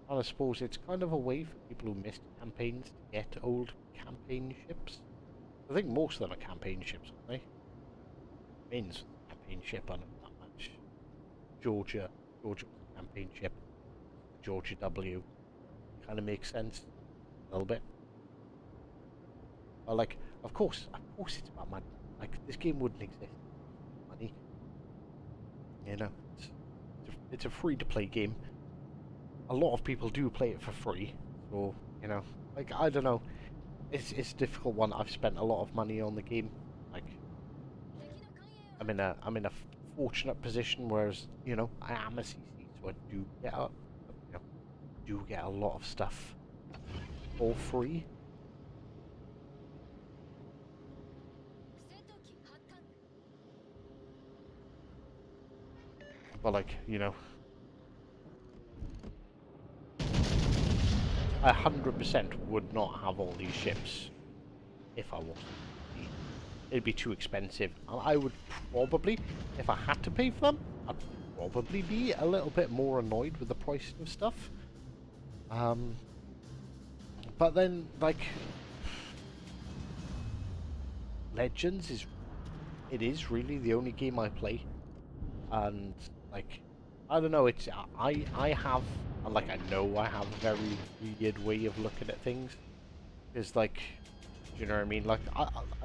And I suppose it's kind of a way for people who missed campaigns to get old campaign ships. I think most of them are campaign ships, aren't they? Main's campaign ship, I don't know that much. Georgia was a campaign ship. Georgia W. Kind of makes sense. A little bit. But like, of course it's about money. Like, this game wouldn't exist without money. You know, it's a free-to-play game. A lot of people do play it for free, so you know, like I don't know, it's a difficult one. I've spent a lot of money on the game. Like, I'm in a fortunate position, whereas you know I am a CC, so I do get a do get a lot of stuff for free. But like, you know, I 100% would not have all these ships if I wasn't. It'd be too expensive. And I would probably, if I had to pay for them, I'd probably be a little bit more annoyed with the pricing of stuff. But then, like, Legends is really the only game I play, and like, I don't know, it's I have, like, I know I have a very weird way of looking at things. It's like, do you know what I mean? Like,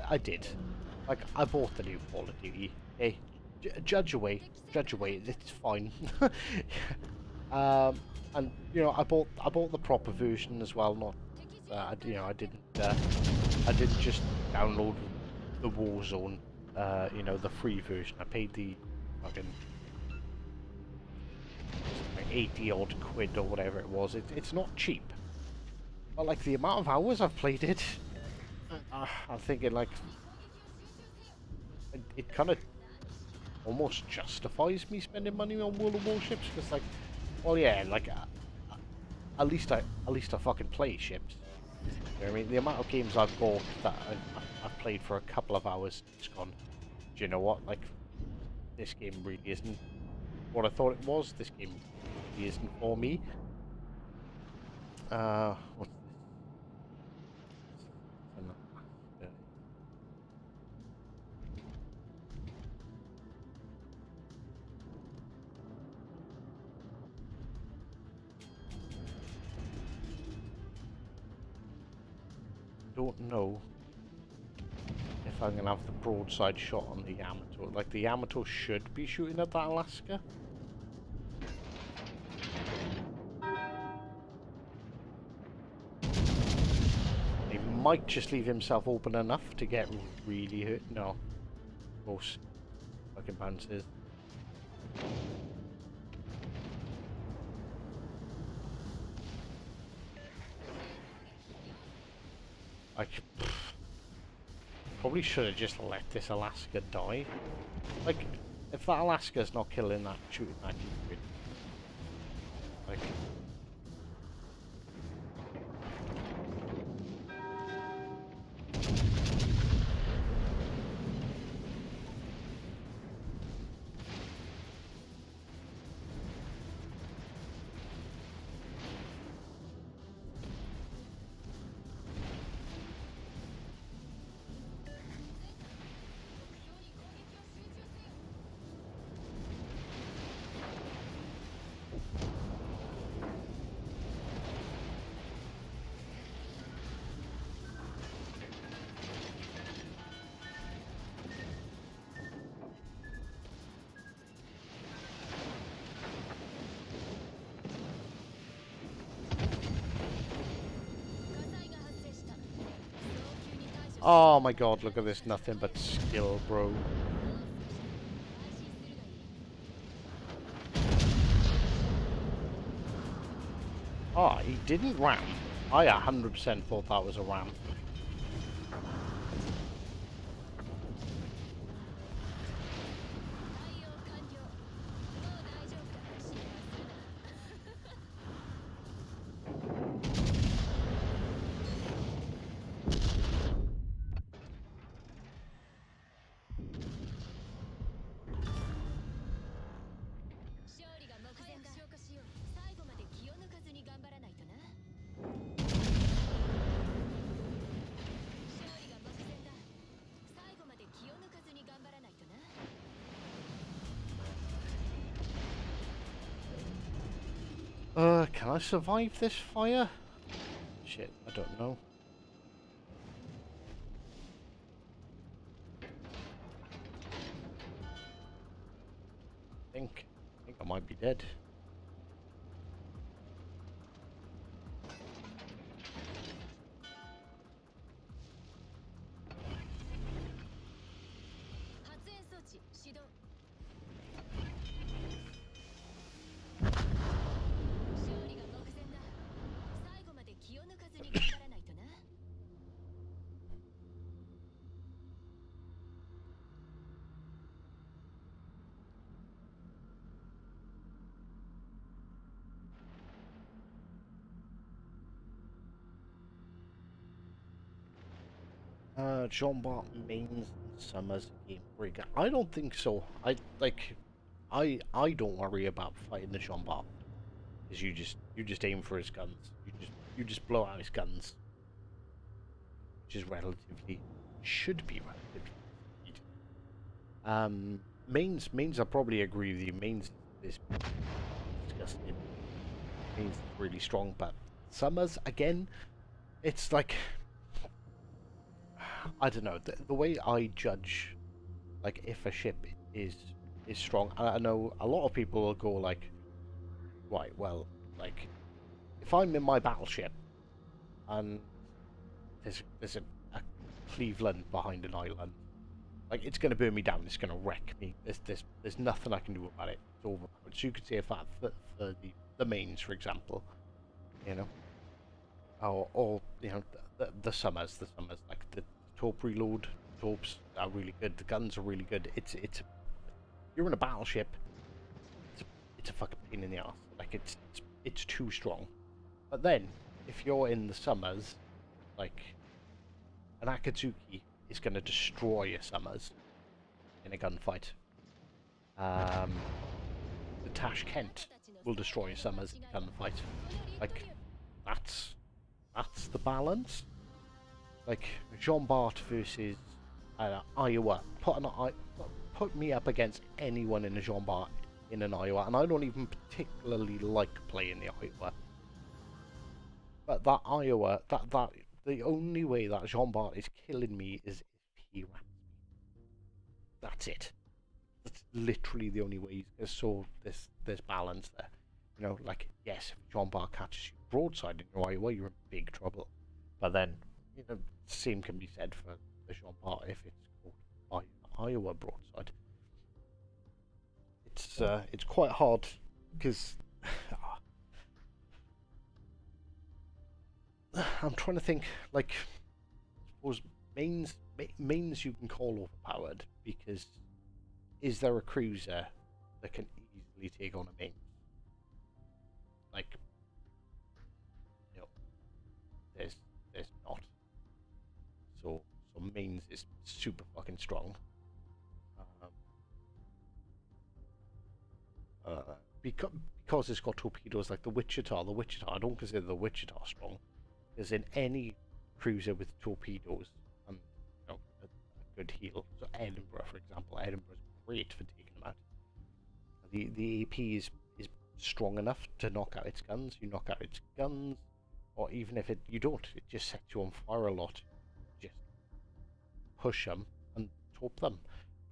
I did, like, I bought the new Call of Duty. Hey, judge away, it's fine. And you know, I bought the proper version as well. Not, you know, I didn't just download the Warzone, you know, the free version. I paid the fucking 80 odd quid or whatever it was. It's not cheap, but like the amount of hours I've played it, I'm thinking like it kind of almost justifies me spending money on World of Warships, because like, well, yeah, like at least I fucking play ships. You know what I mean? The amount of games I've bought that I've played for a couple of hours, it's gone, do you know what, like, this game really isn't what I thought it was. This game really isn't for me. What's this? Don't know if I'm gonna have the broadside shot on the Yamato. Like, the Yamato should be shooting at that Alaska. He might just leave himself open enough to get really hurt. No. Most fucking bounces. I probably should have just let this Alaska die. Like, if that Alaska's not killing that, shooting that dude, like, oh my god, look at this, nothing but skill, bro. Oh, he didn't ram. I 100% thought that was a ram. Can I survive this fire? Shit, I don't know. I think I might be dead. Jean Bart mains and summers game breaker. I don't think so. I don't worry about fighting the Jean Bart because you just aim for his guns. You just blow out his guns, which is relatively should be relatively easy. Mains I probably agree with you. Mains is disgusting. Mains is really strong, but summers again, it's like I don't know the way I judge like if a ship is strong. I know a lot of people will go like, right, well, like if I'm in my battleship and there's a Cleveland behind an island, like it's gonna burn me down. It's gonna wreck me. There's nothing I can do about it. It's overpowered. So you could say that for the mains, for example, you know, or you know the summers like the torp reload. Torps are really good. The guns are really good. It's you're in a battleship. It's a fucking pain in the ass. Like it's too strong. But then if you're in the summers, like an Akatsuki is going to destroy your summers in a gunfight. The Tashkent will destroy your summers in a gunfight. Like that's the balance. Like Jean Bart versus Iowa. Put me up against anyone in a Jean Bart in an Iowa, and I don't even particularly like playing the Iowa. But that Iowa, that the only way that Jean Bart is killing me is if he rams me. That's it. That's literally the only way. So there's balance there. You know, like yes, if Jean Bart catches you broadside in your Iowa, you're in big trouble. But then, you know, same can be said for the Jean Bart if it's called Iowa broadside. It's quite hard because I'm trying to think. Like, I suppose mains you can call overpowered because is there a cruiser that can easily take on a main? Like, you know, there's not. So mains is super fucking strong. Because it's got torpedoes like the Wichita. I don't consider the Wichita strong. Because in any cruiser with torpedoes and you know, a good heal, so Edinburgh, for example, Edinburgh's great for taking them out. The AP is strong enough to knock out its guns. You knock out its guns, or even if you don't, it just sets you on fire a lot. Just push them and torp them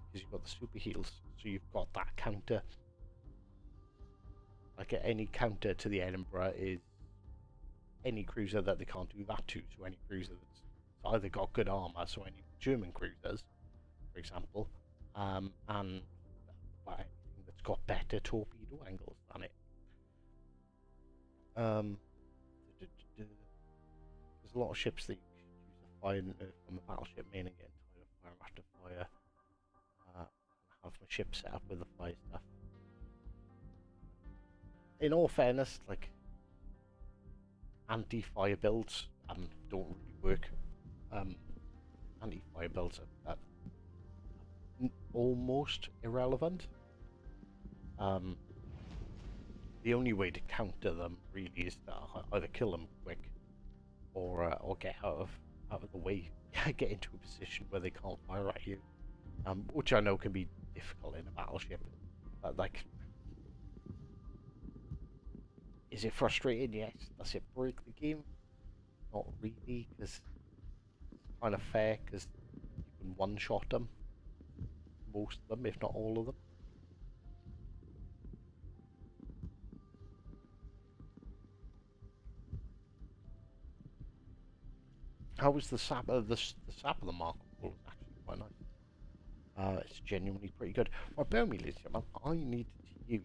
because you've got the super heals, so you've got that counter. Like any counter to the Edinburgh is any cruiser that they can't do that to. So any cruiser that's either got good armor, so any German cruisers, for example, and anything that's got better torpedo angles than it. There's a lot of ships that you can use the fire from the battleship main and get tired of fire after fire, and have my ship set up with the fire stuff. In all fairness, like anti-fire builds don't really work. Anti-fire builds are almost irrelevant. The only way to counter them really is to either kill them quick or get out of the way, get into a position where they can't fire at you, which I know can be difficult in a battleship. But like, is it frustrating? Yes. Does it break the game? Not really, because it's kind of fair, because you can one-shot them. Most of them, if not all of them. How was the sap of the sap of the Marlborough? It's actually quite nice. It's genuinely pretty good. Well, bear with me, ladies and gentlemen. I need to use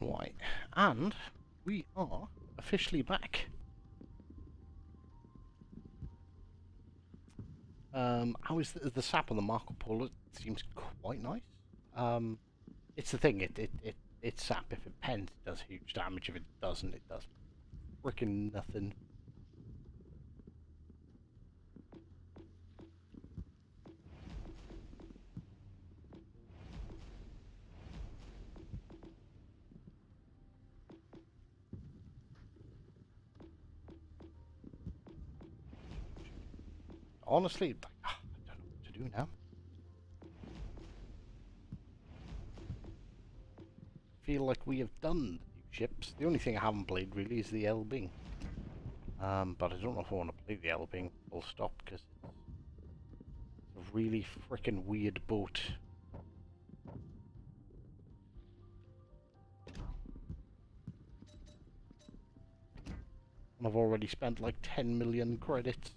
Right, and we are officially back. How is the sap on the Marco Polo? It seems quite nice. It's the thing. It's sap. If it pens, it does huge damage. If it doesn't, it does freaking nothing. Honestly, I don't know what to do now. Feel like we have done the new ships. The only thing I haven't played really is the LB. But I don't know if I want to play the LB full stop because it's a really freaking weird boat. And I've already spent like 10 million credits.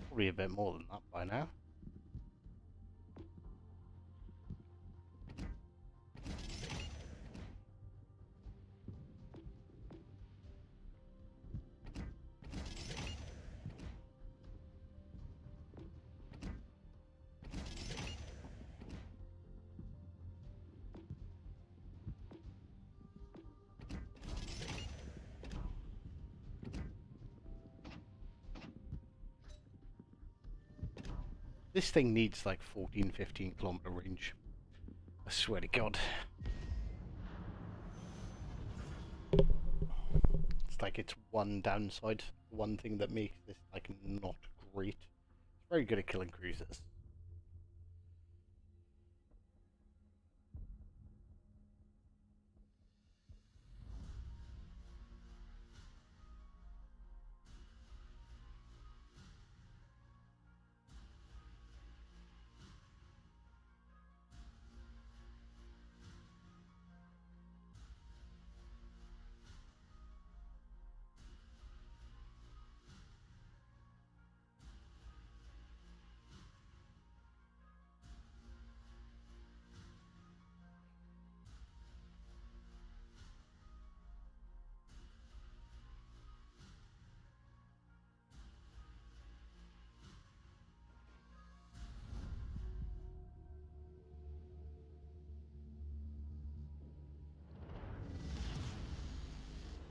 Probably a bit more than that by now. This thing needs like 14, 15 kilometer range. I swear to God. It's like it's one downside, one thing that makes this like not great. It's very good at killing cruisers.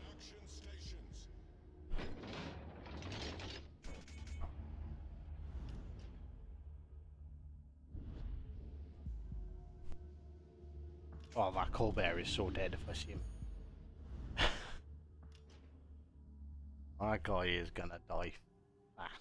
Action stations. Oh, that Colbert is so dead if I see him. That guy is gonna die fast.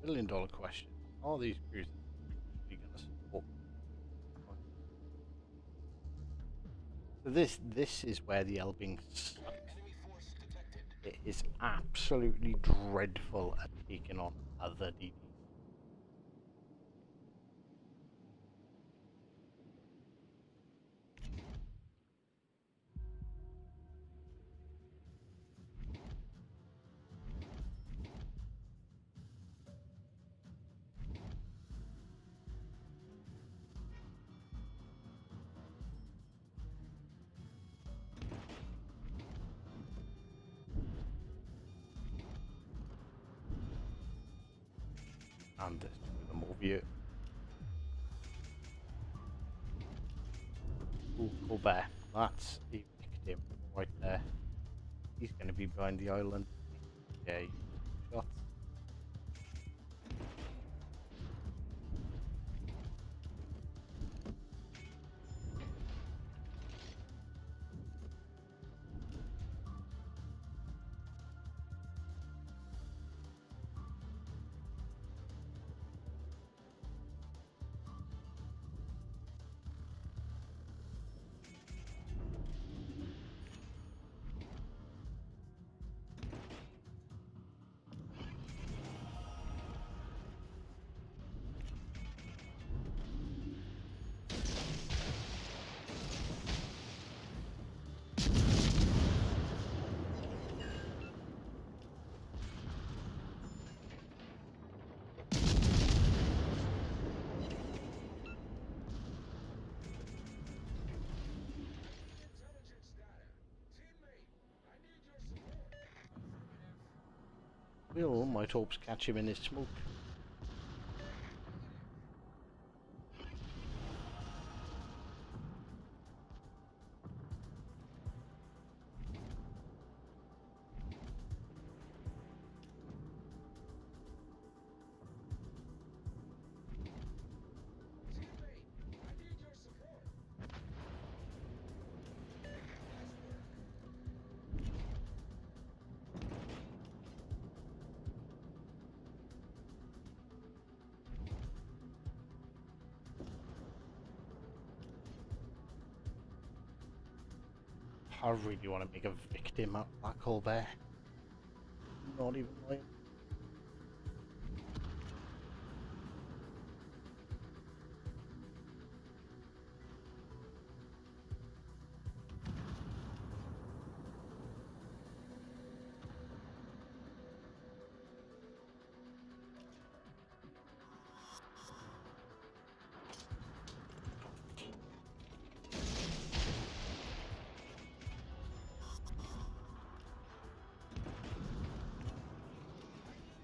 $1 million question. Are these cruisers actually gonna support? So this is where the Elbing sucks. Enemy force detected. It is absolutely dreadful at taking on other DDs. And just gonna move you. Ooh, Colbert. That's a victim right there. He's gonna be behind the island. Yeah, shots. Will might hopes catch him in his smoke. Teammate, I need your support. Nice work. I really want to make a victim out of that coal bear. Not even lying.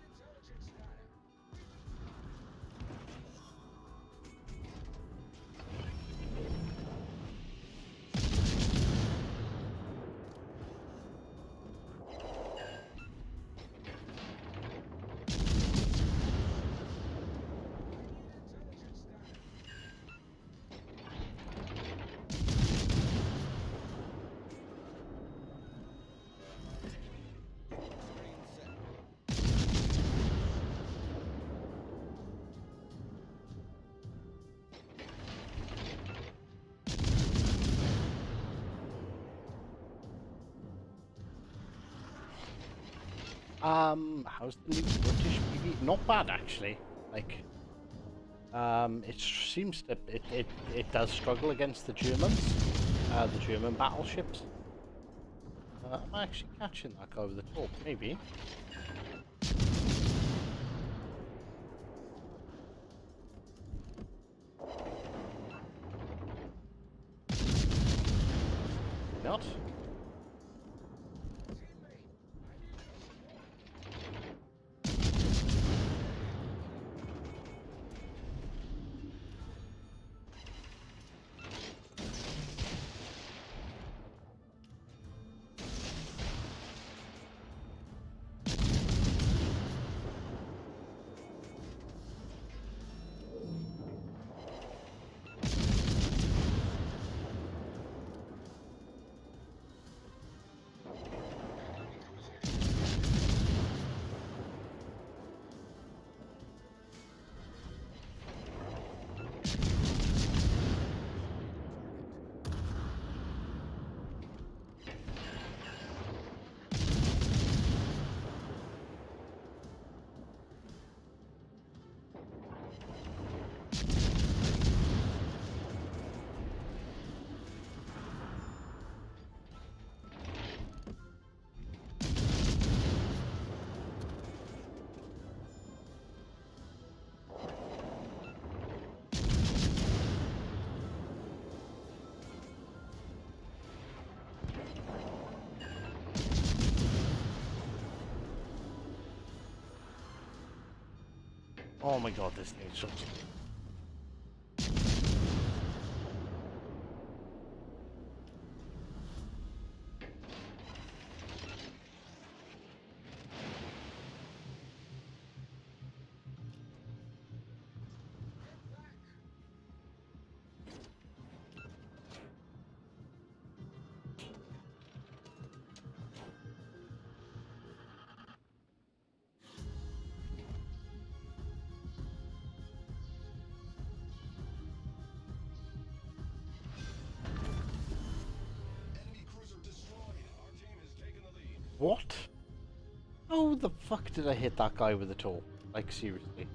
Intelligence data. Intelligence data. Screen set. How's the new British PV? Not bad actually. Like, it seems that it does struggle against the Germans, the German battleships. Am I actually catching that guy over the top? Maybe. Not. Teammate, I need your support. Oh my god, this thing sucks. Get back. Enemy cruiser destroyed. Our team has taken the lead. What? How the fuck did I hit that guy with a tool? Like, seriously.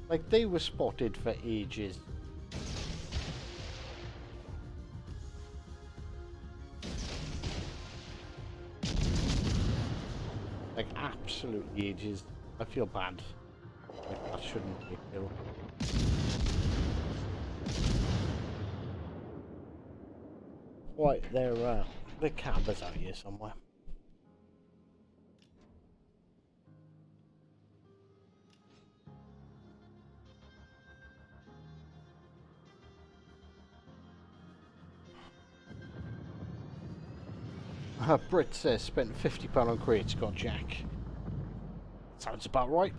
Like, they were spotted for ages. Like, absolutely ages. I feel bad. Like, that shouldn't be a kill. Right, the cabba's out here somewhere. Brit says spent £50 on crates, got Jack. Sounds about right.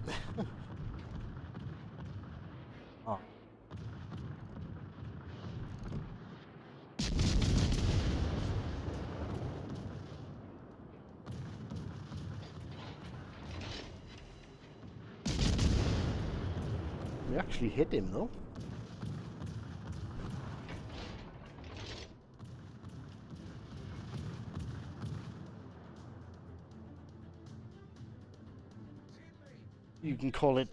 Oh. We actually hit him though. You can call it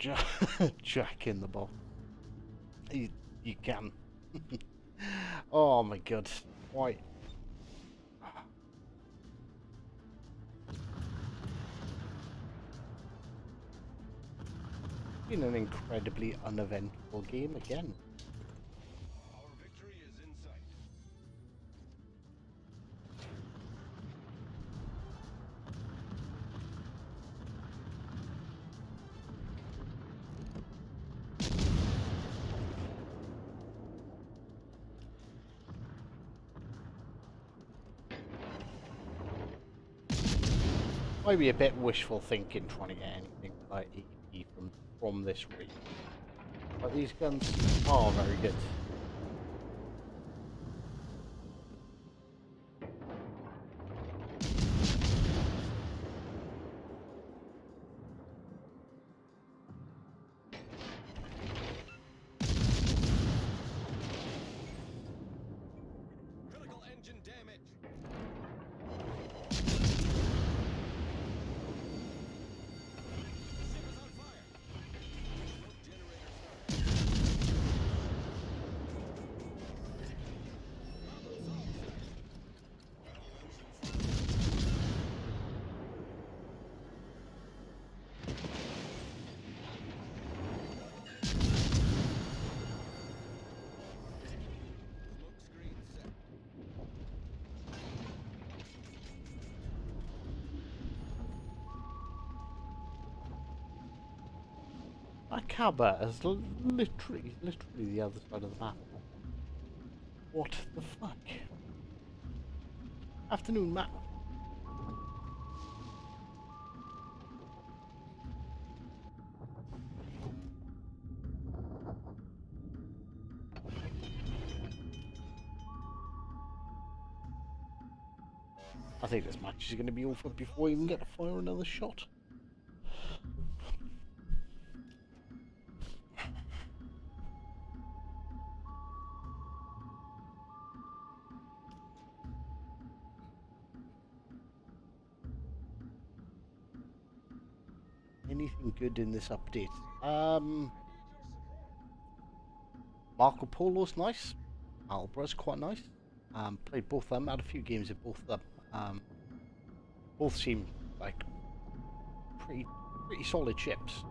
Jack in the Box. You can. Oh my god. Why? Been an incredibly uneventful game again. Our victory is in sight. Might be a bit wishful thinking trying to get anything like EP from this region. But these guns are very good. Critical engine damage. Ship is on fire. Smoke generator started. Problem solved, sir. Battle engine smoke screen set. That cabba is literally the other side of the map. What the fuck? Afternoon, Matt. I think this match is going to be over before we even get to fire another shot. Anything good in this update? Marco Polo's nice. Marlborough's quite nice. Played both of them. Had a few games in both of them. Both seem like pretty solid ships.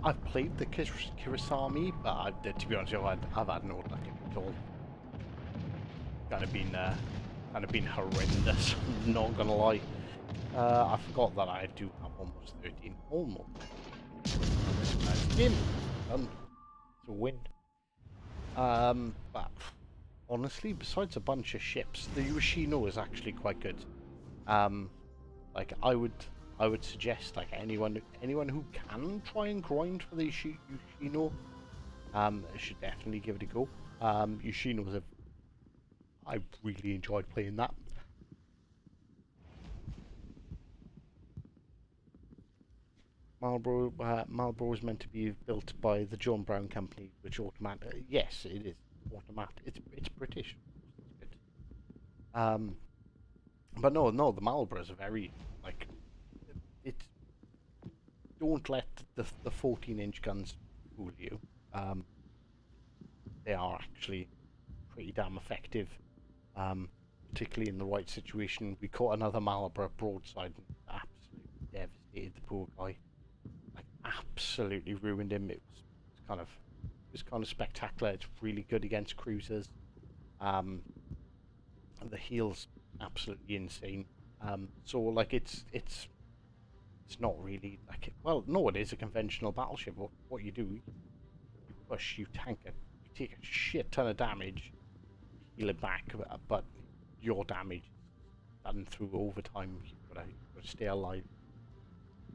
I've played the Kirasami, but to be honest, I've had no luck at all. Kind of been horrendous. I'm not gonna lie. I forgot that I do have almost 13. Almost. Nice game. Done. It's a win. But honestly, besides a bunch of ships, the Yoshino is actually quite good. Like I would suggest like anyone who can try and grind for the Yoshino, should definitely give it a go. Yoshino's I really enjoyed playing that. Marlborough is meant to be built by the John Brown Company, which automatic. Yes, it is automatic. It's British. It's good. But no, the Marlboroughs are very like it. Don't let the 14-inch guns fool you. They are actually pretty damn effective. Particularly in the right situation. We caught another Marlborough broadside and absolutely devastated the poor guy. Like absolutely ruined him. It was kind of spectacular. It's really good against cruisers. And the heal's absolutely insane. So like it's not really like well, no, it is a conventional battleship. What you do, you push, you tank it, you take a shit ton of damage, you heal it back, but your damage is done through overtime. You've got to stay alive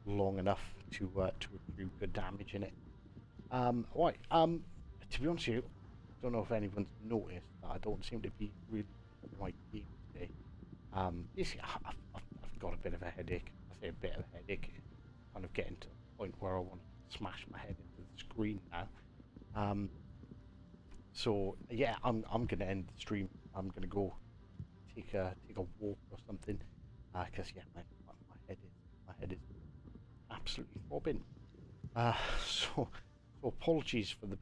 long enough to accrue good damage in it. Right. To be honest with you, I don't know if anyone's noticed that I don't seem to be really in my game today. Basically, I've got a bit of a headache. I say a bit of a headache. Kind of getting to the point where I want to smash my head into the screen now. So yeah, I'm gonna end the stream. I'm gonna go take a walk or something. Cause yeah, my head is absolutely throbbing. So apologies for a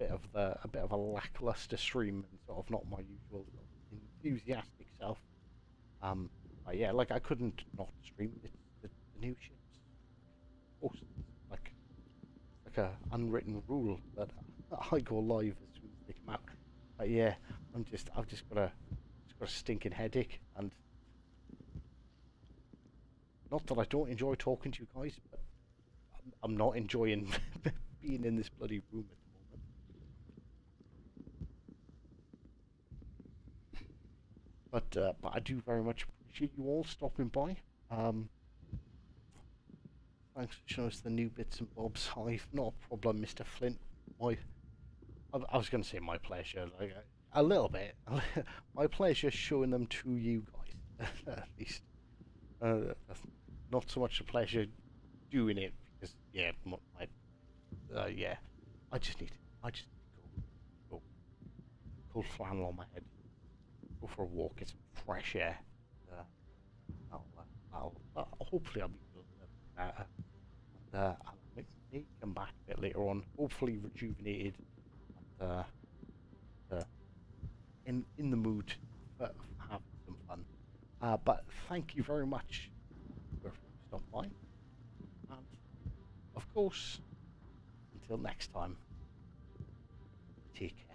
bit of a lackluster stream and sort of not my usual enthusiastic self. But yeah, like I couldn't not stream. It's the new ships. Of course, like a unwritten rule that I go live as soon as they come out. But yeah, I've just got a stinking headache, and not that I don't enjoy talking to you guys, but I'm not enjoying being in this bloody room at the moment. But I do very much appreciate you all stopping by. Thanks for showing us the new bits and bobs. Hive, not a problem, Mr. Flint. I was going to say my pleasure, like a little bit. My pleasure showing them to you guys, at least. Not so much a pleasure doing it because yeah, yeah. I just need to go cold flannel on my head, go for a walk, get some fresh air. Hopefully I'll be a little bit better. And I'll may come back a bit later on, hopefully rejuvenated and in the mood for having some fun. But thank you very much for stopping by, and of course, until next time, take care.